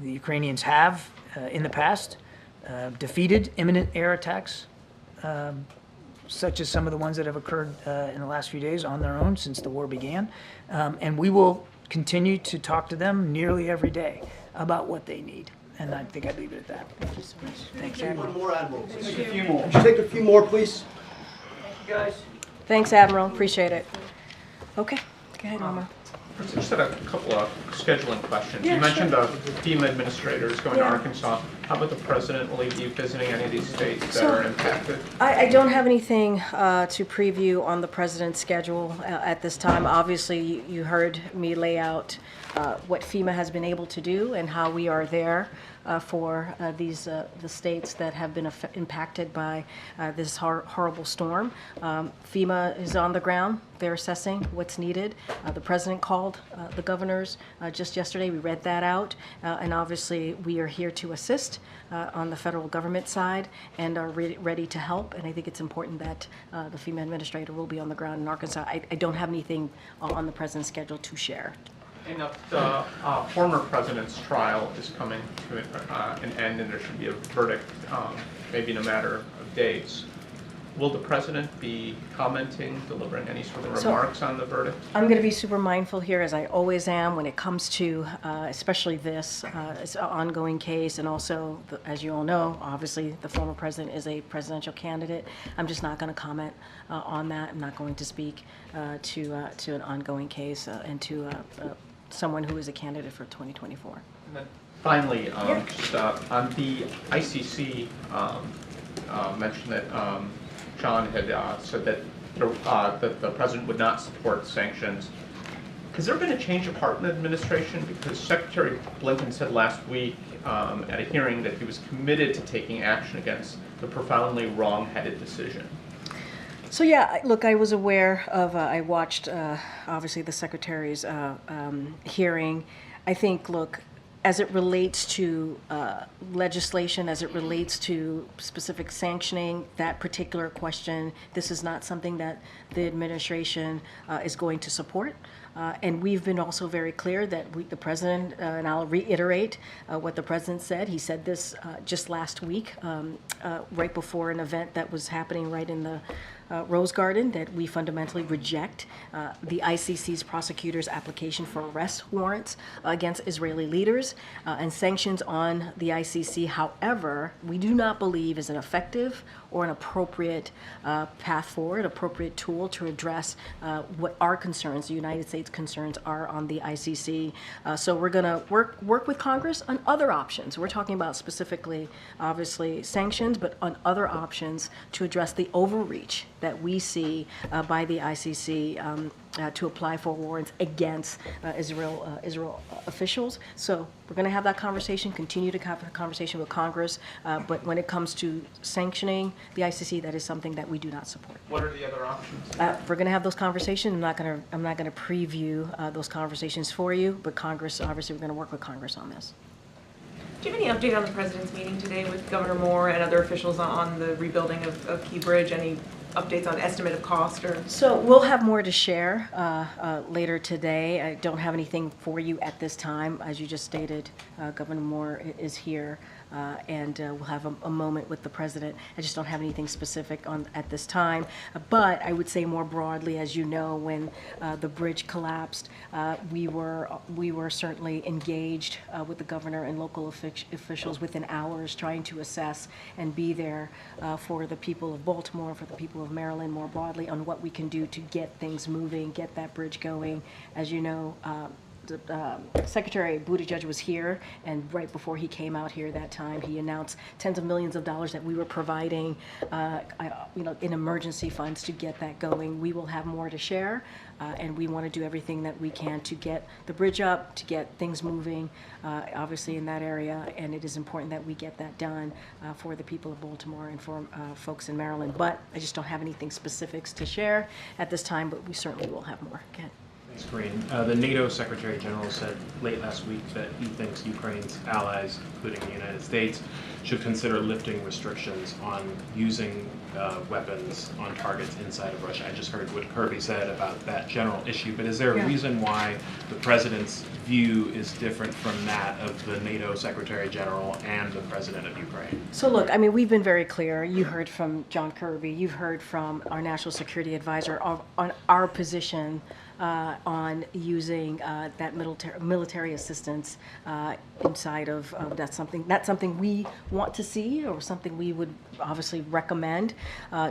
Ukrainians have, in the past, defeated imminent air attacks, such as some of the ones that have occurred in the last few days on their own since the war began. And we will continue to talk to them nearly every day about what they need. And I think I'd leave it at that. Thank you so much. Thank you. One more, Admiral. Take a few more. Would you take a few more, please? Thank you, guys. Thanks, Admiral. Appreciate it. Okay. Go ahead, Omar. I just had a couple of scheduling questions. Yeah, you mentioned sure. the FEMA administrators going to Arkansas. How about the president? Will he be visiting any of these states that are impacted? I don't have anything to preview on the president's schedule at this time. Obviously, you heard me lay out what FEMA has been able to do and how we are there for the states that have been impacted by this horrible storm. FEMA is on the ground. They're assessing what's needed. The president called the governors just yesterday. We read that out. And obviously, we are here to assist on the federal government side and are ready to help. And I think it's important that the FEMA administrator will be on the ground in Arkansas. I don't have anything on the president's schedule to share. And if the former president's trial is coming to an end and there should be a verdict maybe in a matter of days, will the president be commenting, delivering any sort of remarks on the verdict? I'm going to be super mindful here, as I always am, when it comes to especially this it's an ongoing case, and also, as you all know, obviously the former president is a presidential candidate. I'm just not going to comment on that. I'm not going to speak to an ongoing case and to someone who is a candidate for 2024. And then finally, just on the ICC, mentioned that John had said that the president would not support sanctions. Has there been a change of heart in the administration? Because Secretary Blinken said last week at a hearing that he was committed to taking action against the profoundly wrong-headed decision. So yeah, look, I was aware of, I watched obviously the Secretary's hearing. I think, look, as it relates to legislation, as it relates to specific sanctioning, that particular question, this is not something that the administration is going to support. And we've been also very clear that the president, and I'll reiterate what the president said. He said this just last week, right before an event that was happening right in the Rose Garden, that we fundamentally reject the ICC's prosecutors' application for arrest warrants against Israeli leaders and sanctions on the ICC. However, we do not believe is an effective or an appropriate path forward, appropriate tool to address what our concerns, the United States concerns, are on the ICC. So we're going to work with Congress on other options. We're talking about specifically, obviously, sanctions, but on other options to address the overreach that we see by the ICC to apply for warrants against Israel officials. So we're going to have that conversation, continue to have a conversation with Congress, but when it comes to sanctioning the ICC, that is something that we do not support. What are the other options? We're going to have those conversations. I'm not going to preview those conversations for you, but Congress, obviously, we're going to work with Congress on this. Do you have any update on the president's meeting today with Governor Moore and other officials on the rebuilding of Key Bridge? Any updates on estimate of cost? Or So we'll have more to share later today. I don't have anything for you at this time. As you just stated, Governor Moore is here, and we'll have a moment with the president. I just don't have anything specific on at this time. But I would say more broadly, as you know, when the bridge collapsed, we were certainly engaged with the governor and local officials within hours, trying to assess and be there for the people of Baltimore, for the people of Maryland more broadly, on what we can do to get things moving, get that bridge going. As you know, Secretary Buttigieg was here, and right before he came out here that time, he announced tens of millions of dollars that we were providing, in emergency funds to get that going. We will have more to share, and we want to do everything that we can to get the bridge up, to get things moving, obviously in that area, and it is important that we get that done for the people of Baltimore and for folks in Maryland. But I just don't have anything specifics to share at this time, but we certainly will have more. Go ahead. Thanks, Karine. The NATO Secretary General said late last week that he thinks Ukraine's allies, including the United States, should consider lifting restrictions on using weapons on targets inside of Russia. I just heard what Kirby said about that general issue, but is there a reason why the president's view is different from that of the NATO Secretary General and the president of Ukraine? So look, I mean, we've been very clear. You heard from John Kirby, you've heard from our National Security Advisor on our position on using that military assistance inside of that's something we want to see, or something we would obviously recommend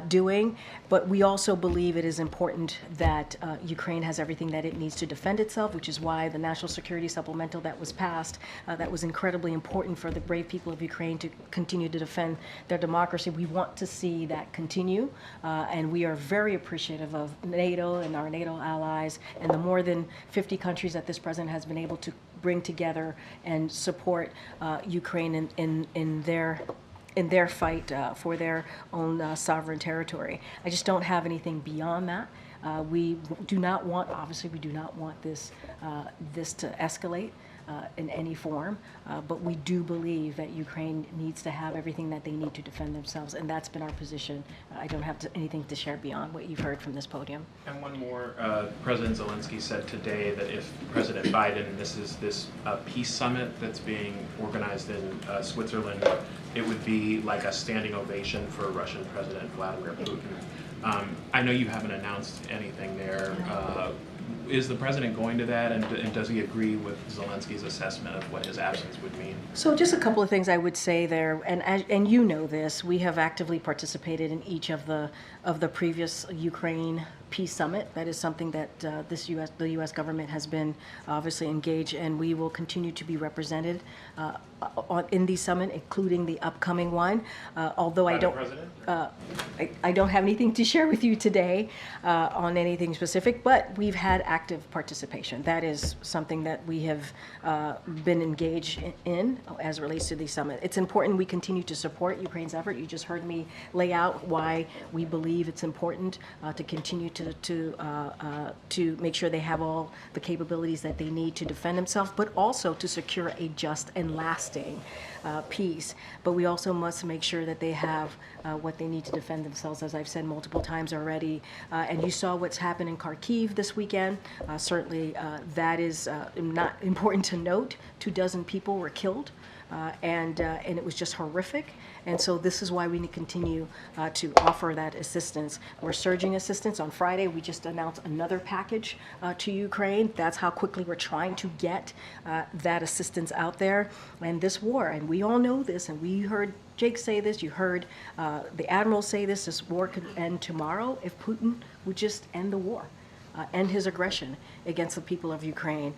doing. But we also believe it is important that Ukraine has everything that it needs to defend itself, which is why the National Security Supplemental that was passed, that was incredibly important for the brave people of Ukraine to continue to defend their democracy. We want to see that continue, and we are very appreciative of NATO and our NATO allies and the more than 50 countries that this president has been able to bring together and support Ukraine in their fight for their own sovereign territory. I just don't have anything beyond that. We do not want this to escalate. in any form, but we do believe that Ukraine needs to have everything that they need to defend themselves, and that's been our position. I don't have anything to share beyond what you've heard from this podium. And one more, President Zelensky said today that if President Biden misses this peace summit that's being organized in Switzerland, it would be like a standing ovation for Russian President Vladimir Putin. I know you haven't announced anything there. Is the president going to that, and does he agree with Zelensky's assessment of what his absence would mean? So just a couple of things I would say there, and you know this, we have actively participated in each of the previous Ukraine peace summit. That is something that the U.S. government has been obviously engaged, and we will continue to be represented in the summit, including the upcoming one. Although I don't have anything to share with you today on anything specific, but we've had active participation. That is something that we have been engaged in as it relates to the summit. It's important we continue to support Ukraine's effort. You just heard me lay out why we believe it's important to continue to make sure they have all the capabilities that they need to defend themselves, but also to secure a just and lasting peace. But we also must make sure that they have what they need to defend themselves, as I've said multiple times already. And you saw what's happened in Kharkiv this weekend. Certainly that is not important to note. 24 people were killed. And it was just horrific. And so this is why we need to continue to offer that assistance. We're surging assistance. On Friday, we just announced another package to Ukraine. That's how quickly we're trying to get that assistance out there. And this war, and we all know this, and we heard Jake say this, you heard the Admiral say this war could end tomorrow if Putin would just end the war, end his aggression against the people of Ukraine.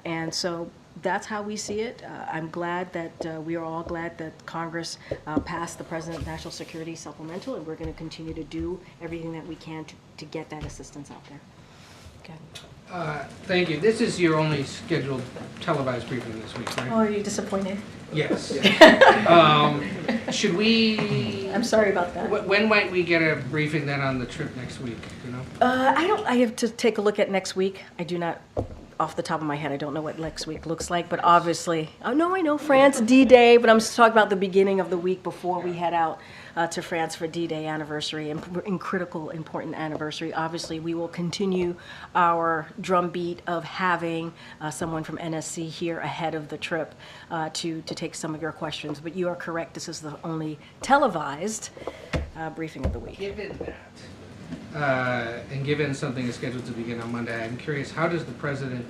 And so that's how we see it. I'm glad that we are all glad that Congress passed the President National Security Supplemental, and we're going to continue to do everything that we can to get that assistance out there. Okay. Thank you. This is your only scheduled televised briefing this week, right? Oh, are you disappointed? Yes. Should we? I'm sorry about that. When might we get a briefing then on the trip next week? You know. I have to take a look at next week. I do not. Off the top of my head, I don't know what next week looks like, but obviously, I know France D-Day, but I'm just talking about the beginning of the week before we head out to France for D-Day anniversary and critical, important anniversary. Obviously, we will continue our drumbeat of having someone from NSC here ahead of the trip to take some of your questions. But you are correct, this is the only televised briefing of the week. Given that, and given something is scheduled to begin on Monday, I'm curious, how does the president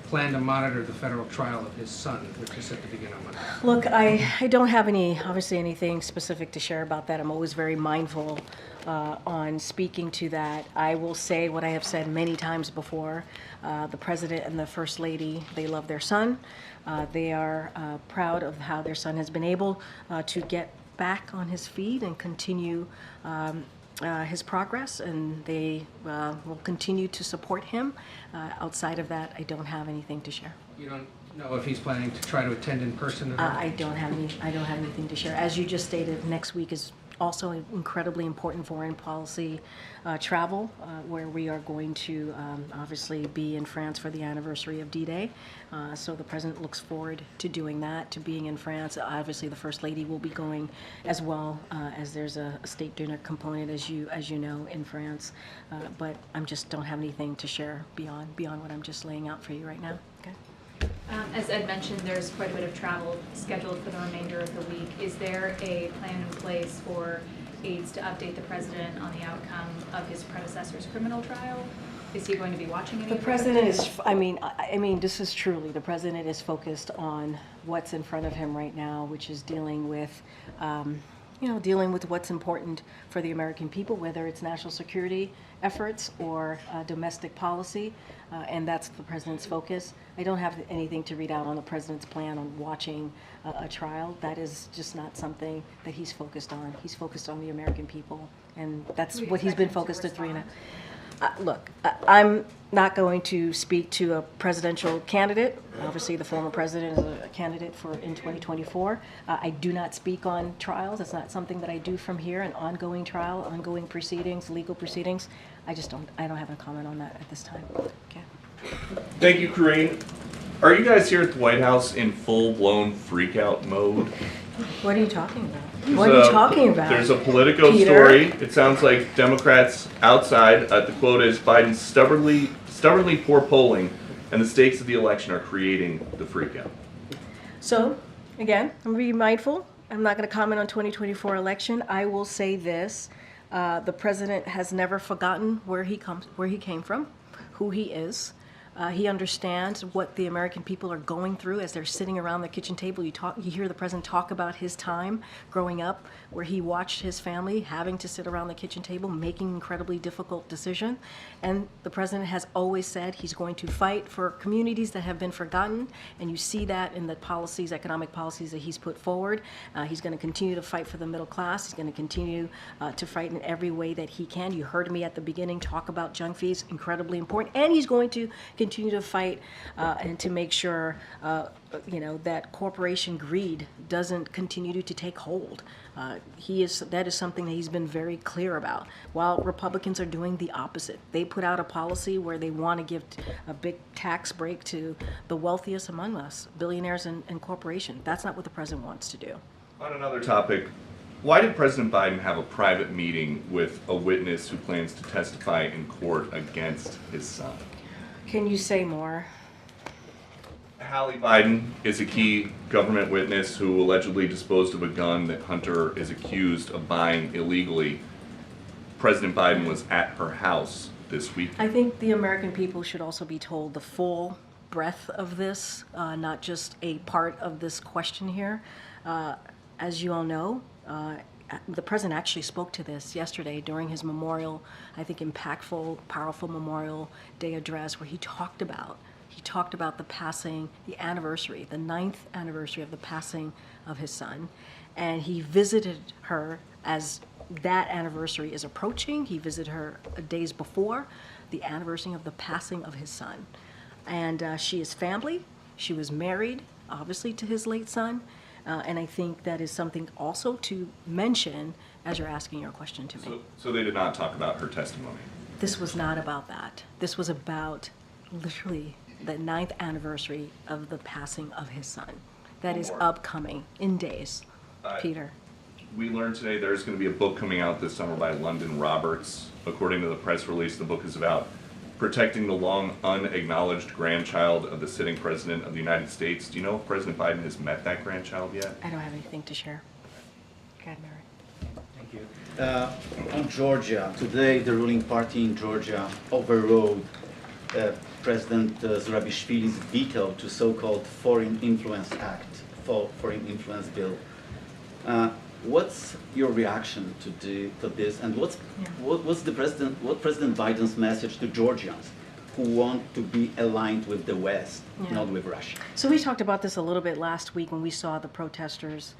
plan to monitor the federal trial of his son, which is set to begin on Monday? Look, I don't have obviously anything specific to share about that. I'm always very mindful on speaking to that. I will say what I have said many times before. The president and the first lady, they love their son. They are proud of how their son has been able to get back on his feet and continue his progress, and they will continue to support him. Outside of that, I don't have anything to share. You don't know if he's planning to try to attend in person at all? I don't have anything to share. As you just stated, next week is also incredibly important foreign policy travel, where we are going to obviously be in France for the anniversary of D-Day. So the president looks forward to doing that, to being in France. Obviously, the First Lady will be going as well, as there's a state dinner component, as you know, in France. But I just don't have anything to share beyond what I'm just laying out for you right now. Okay. As Ed mentioned, there's quite a bit of travel scheduled for the remainder of the week. Is there a plan in place for aides to update the president on the outcome of his predecessor's criminal trial? Is he going to be watching any? The president is, I mean, this is truly, the president is focused on what's in front of him right now, which is dealing with, dealing with what's important for the American people, whether it's national security efforts or domestic policy, and that's the president's focus. I don't have anything to read out on the president's plan on watching a trial. That is just not something that he's focused on. He's focused on the American people, and that's what he's been focused on 3.5. Look, I'm not going to speak to a presidential candidate. Obviously, the former president is a candidate in 2024. I do not speak on trials. It's not something that I do from here, an ongoing trial, ongoing proceedings, legal proceedings. I don't have a comment on that at this time. Okay. Thank you, Karine. Are you guys here at the White House in full-blown freak-out mode? What are you talking about? What are you talking about? There's a Politico Peter? story. It sounds like Democrats outside, the quote is, Biden stubbornly poor polling, and the stakes of the election are creating the freakout. So, again, I'm going to be mindful. I'm not going to comment on 2024 election. I will say this. The president has never forgotten where he came from, who he is. He understands what the American people are going through as they're sitting around the kitchen table. You hear the president talk about his time growing up, where he watched his family having to sit around the kitchen table, making incredibly difficult decisions. And the president has always said he's going to fight for communities that have been forgotten. And you see that in the policies, economic policies that he's put forward. He's going to continue to fight for the middle class. He's going to continue to fight in every way that he can. You heard me at the beginning talk about junk fees, incredibly important. And he's going to continue to fight and to make sure that corporation greed doesn't continue to take hold. That is something that he's been very clear about, while Republicans are doing the opposite. They put out a policy where they want to give a big tax break to the wealthiest among us, billionaires and corporations. That's not what the president wants to do. On another topic, why did President Biden have a private meeting with a witness who plans to testify in court against his son? Can you say more? Hallie Biden is a key government witness who allegedly disposed of a gun that Hunter is accused of buying illegally. President Biden was at her house this week. I think the American people should also be told the full breadth of this, not just a part of this question here. As you all know, the president actually spoke to this yesterday during his memorial, I think impactful, powerful Memorial Day address, where he talked about the passing, the anniversary, the 9th anniversary of the passing of his son. And he visited her as that anniversary is approaching. He visited her days before the anniversary of the passing of his son. And she is family. She was married, obviously, to his late son. And I think that is something also to mention as you're asking your question to me. So they did not talk about her testimony? This was not about that. This was about literally the 9th anniversary of the passing of his son. That is upcoming in days. Peter. We learned today there's going to be a book coming out this summer by London Roberts. According to the press release, the book is about protecting the long unacknowledged grandchild of the sitting president of the United States. Do you know if President Biden has met that grandchild yet? I don't have anything to share. Go ahead, Mary. Thank you. On Georgia, today the ruling party in Georgia overrode President Zurabishvili's veto to so-called Foreign Influence Act, Foreign Influence Bill. What's your reaction to this, and what's President Biden's message to Georgians who want to be aligned with the West, not with Russia? So we talked about this a little bit last week when we saw the protesters,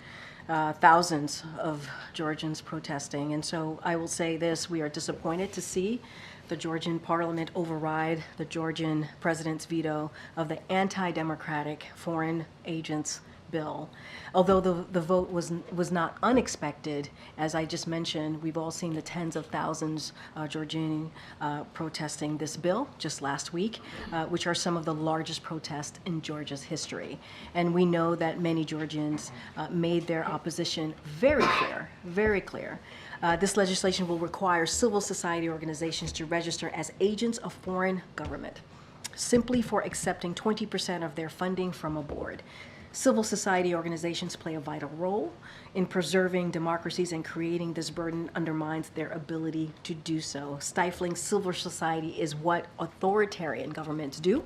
thousands of Georgians protesting. And so I will say this: we are disappointed to see the Georgian parliament override the Georgian president's veto of the anti-democratic foreign agents bill. Although the vote was not unexpected, as I just mentioned, we've all seen the tens of thousands Georgian protesting this bill just last week, which are some of the largest protests in Georgia's history. And we know that many Georgians made their opposition very clear. This legislation will require civil society organizations to register as agents of foreign government, simply for accepting 20% of their funding from a board. Civil society organizations play a vital role in preserving democracies, and creating this burden undermines their ability to do so. Stifling civil society is what authoritarian governments do,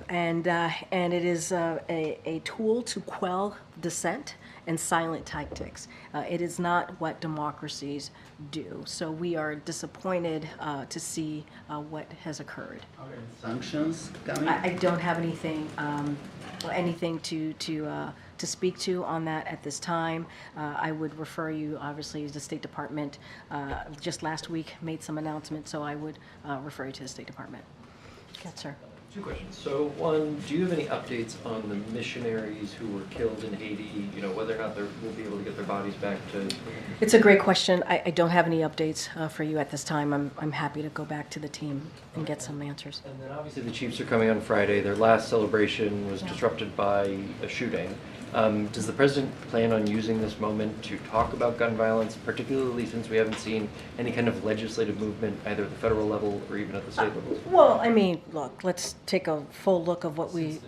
and it is a tool to quell dissent and silent tactics. It is not what democracies do. So we are disappointed to see what has occurred. Are there sanctions coming? I don't have anything to speak to on that at this time. I would refer you, obviously, to the State Department. Just last week made some announcements, so I would refer you to the State Department. Yes, sir. Two questions. So one, do you have any updates on the missionaries who were killed in Haiti? You know, whether or not we'll be able to get their bodies back to... It's a great question. I don't have any updates for you at this time. I'm happy to go back to the team and get some answers. And then obviously the Chiefs are coming on Friday. Their last celebration was disrupted by a shooting. Does the president plan on using this moment to talk about gun violence, particularly since we haven't seen any kind of legislative movement either at the federal level or even at the state level? Well, I mean, look, let's take a full look of what we.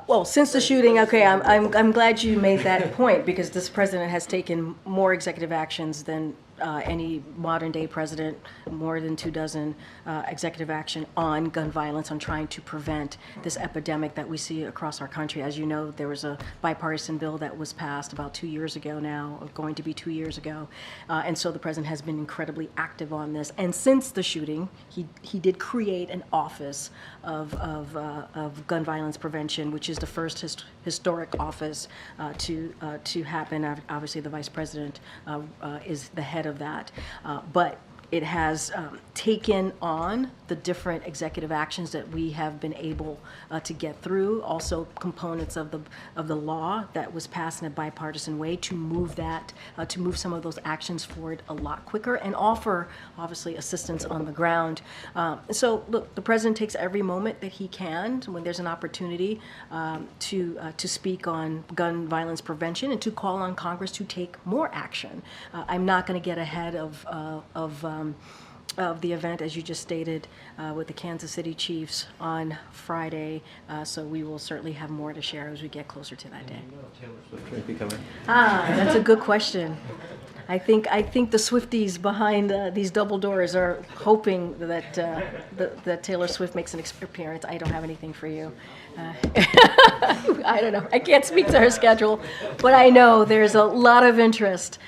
Well, since the shooting, okay, I'm glad you made that point because this president has taken more executive actions than any modern day president, more than 24 executive action on gun violence, on trying to prevent this epidemic that we see across our country. As you know, there was a bipartisan bill that was passed about 2 years ago now, or going to be 2 years ago. And so the president has been incredibly active on this. And since the shooting, he did create an office of gun violence prevention, which is the first historic office to happen. Obviously, the vice president is the head of that, but it has taken on the different executive actions that we have been able to get through, also components of the law that was passed in a bipartisan way to move some of those actions forward a lot quicker and offer, obviously, assistance on the ground. So, look, the president takes every moment that he can when there's an opportunity to speak on gun violence prevention and to call on Congress to take more action. I'm not going to get ahead of the event, as you just stated, with the Kansas City Chiefs on Friday. So we will certainly have more to share as we get closer to that day. Taylor Swift might be coming. That's a good question. I think the Swifties behind these double doors are hoping that that Taylor Swift makes an appearance. I don't have anything for you. I don't know. I can't speak to her schedule, but I know there's a lot of interest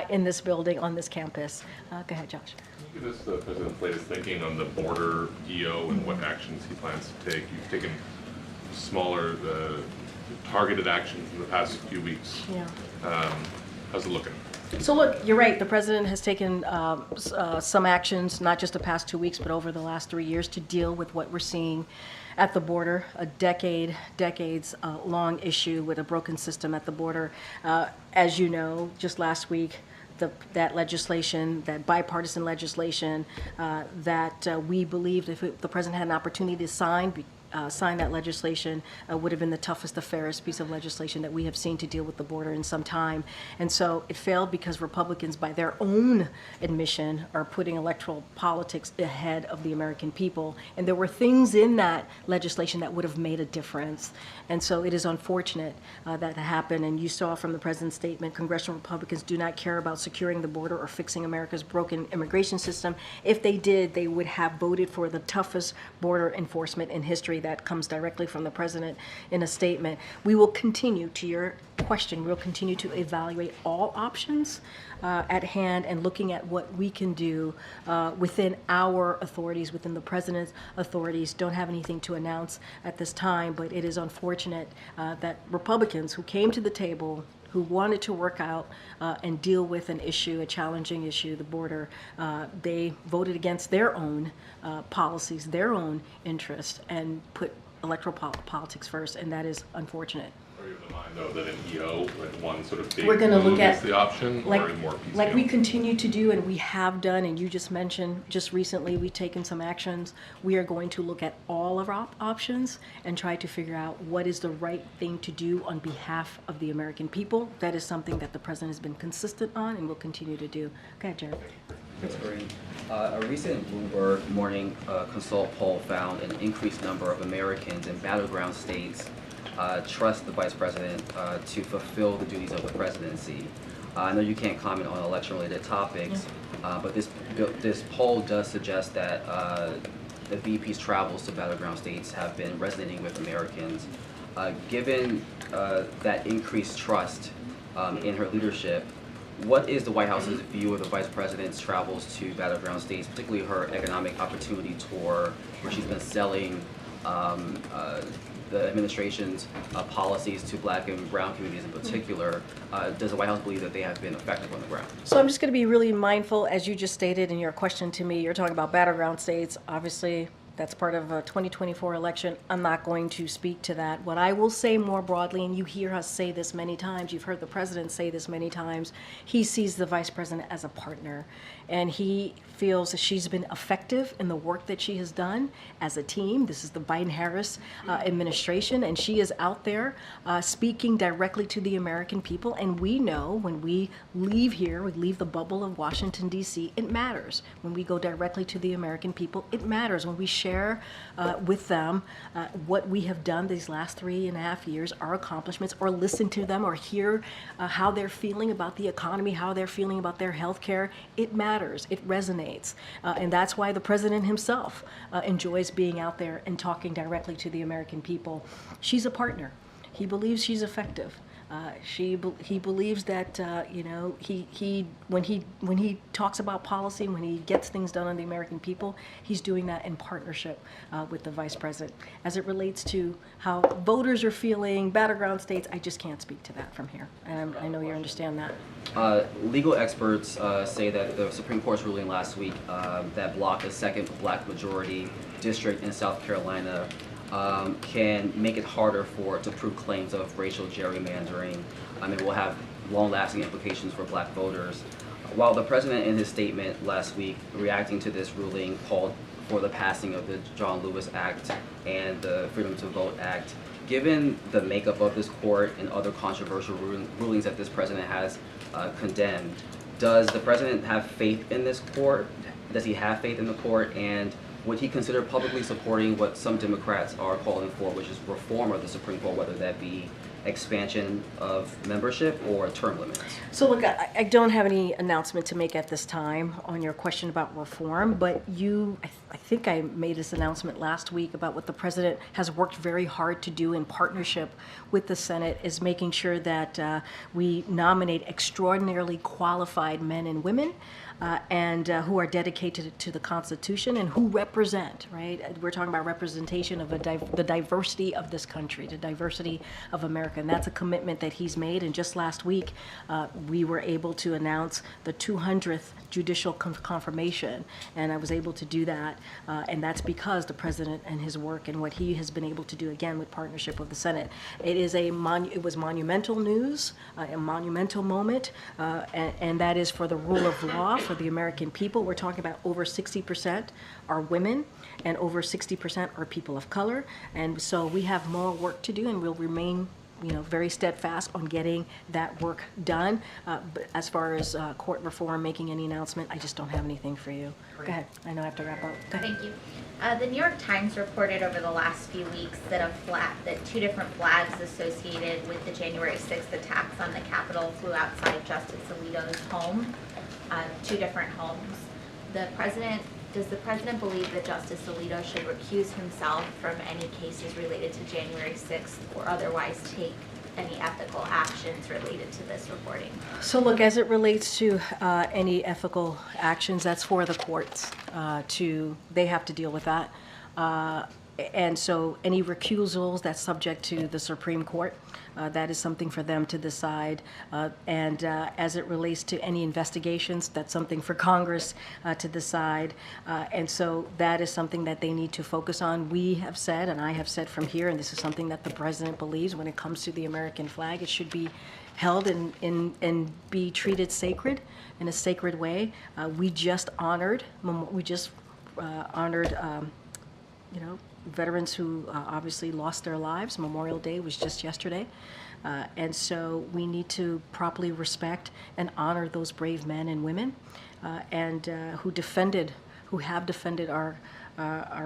in this building, on this campus. Go ahead, Josh. Can you give us the president's latest thinking on the border EO and what actions he plans to take? You've taken smaller, targeted actions in the past few weeks. Yeah. How's it looking? So look, you're right. The president has taken some actions, not just the past 2 weeks, but over the last 3 years to deal with what we're seeing at the border, a decades long issue with a broken system at the border. As you know, just last week, that legislation, that bipartisan legislation that we believed if the president had an opportunity to sign that legislation would have been the toughest, the fairest piece of legislation that we have seen to deal with the border in some time. And so it failed because Republicans, by their own admission, are putting electoral politics ahead of the American people. And there were things in that legislation that would have made a difference. And so it is unfortunate that happened. And you saw from the president's statement, congressional Republicans do not care about securing the border or fixing America's broken immigration system. If they did, they would have voted for the toughest border enforcement in history. That comes directly from the president in a statement. We will continue, to your question, we'll continue to evaluate all options at hand and looking at what we can do within our authorities, within the president's authorities. Don't have anything to announce at this time, but it is unfortunate that Republicans who came to the table, who wanted to work out and deal with an issue, a challenging issue, the border, they voted against their own policies, their own interests, and put electoral politics first, and that is unfortunate. Are you of the mind, though, that an EO, like one sort of big We're going to look move at is the option, or a more piecemeal? like we continue to do, and we have done, and you just mentioned just recently we've taken some actions. We are going to look at all of our options and try to figure out what is the right thing to do on behalf of the American people. That is something that the president has been consistent on and will continue to do. Go ahead, Jared. Thanks, Karine. A recent Bloomberg Morning Consult poll found an increased number of Americans in battleground states trust the vice president to fulfill the duties of the presidency. I know you can't comment on election-related topics, but this poll does suggest that the VP's travels to battleground states have been resonating with Americans. Given that increased trust in her leadership, what is the White House's view of the Vice President's travels to battleground states, particularly her economic opportunity tour, where she's been selling the administration's policies to Black and brown communities in particular? Does the White House believe that they have been effective on the ground? So I'm just going to be really mindful, as you just stated in your question to me, you're talking about battleground states. Obviously, That's part of a 2024 election. I'm not going to speak to that. What I will say more broadly, and you hear us say this many times, you've heard the president say this many times, he sees the vice president as a partner. And he feels that she's been effective in the work that she has done as a team. This is the Biden-Harris administration, and she is out there speaking directly to the American people. And we know when we leave here, we leave the bubble of Washington, D.C., it matters. When we go directly to the American people, it matters. When we share with them what we have done these last 3.5 years, our accomplishments, or listen to them or hear how they're feeling about the economy, how they're feeling about their health care, it matters. It resonates. And that's why the president himself enjoys being out there and talking directly to the American people. She's a partner. He believes she's effective. He believes that when he talks about policy, when he gets things done on the American people, he's doing that in partnership with the vice president. As it relates to how voters are feeling, battleground states, I just can't speak to that from here, and I know you understand that. Legal experts say that the Supreme Court's ruling last week that blocked a second black majority district in South Carolina can make it harder to prove claims of racial gerrymandering. It will have long-lasting implications for black voters. While the president in his statement last week reacting to this ruling called for the passing of the John Lewis Act and the Freedom to Vote Act, given the makeup of this court and other controversial rulings that this president has condemned, does the president have faith in this court? Does he have faith in the court? And would he consider publicly supporting what some Democrats are calling for, which is reform of the Supreme Court, whether that be expansion of membership or term limits? So look, I don't have any announcement to make at this time on your question about reform, but I think I made this announcement last week about what the president has worked very hard to do in partnership with the Senate is making sure that we nominate extraordinarily qualified men and women and who are dedicated to the Constitution and who represent, right? We're talking about representation of the diversity of this country, the diversity of America, and that's a commitment that he's made. And just last week, we were able to announce the 200th judicial confirmation, and I was able to do that, and that's because the president and his work and what he has been able to do, again, with partnership with the Senate. It was monumental news, a monumental moment, and that is for the rule of law, for the American people. We're talking about over 60% are women and over 60% are people of color. And so we have more work to do, and we'll remain very steadfast on getting that work done. But as far as court reform, making any announcement, I just don't have anything for you. Go ahead. I know I have to wrap up. Thank you. The New York Times reported over the last few weeks that two different flags associated with the January 6th attacks on the Capitol flew outside Justice Alito's home, two different homes. Does the president believe that Justice Alito should recuse himself from any cases related to January 6th or otherwise take any ethical actions related to this reporting? So look, as it relates to any ethical actions, that's for the courts they have to deal with that. And so any recusals, that's subject to the Supreme Court. That is something for them to decide. And as it relates to any investigations, that's something for Congress to decide. And so that is something that they need to focus on. We have said, and I have said from here, and this is something that the president believes when it comes to the American flag, it should be held and be treated sacred, in a sacred way. We just honored veterans who obviously lost their lives. Memorial Day was just yesterday. And so we need to properly respect and honor those brave men and women who have defended our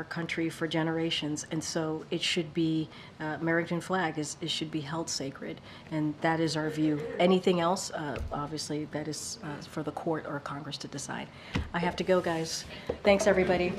country for generations. And so it should be, American flag it should be held sacred. And that is our view. Anything else, obviously, that is for the court or Congress to decide. I have to go, guys. Thanks, everybody.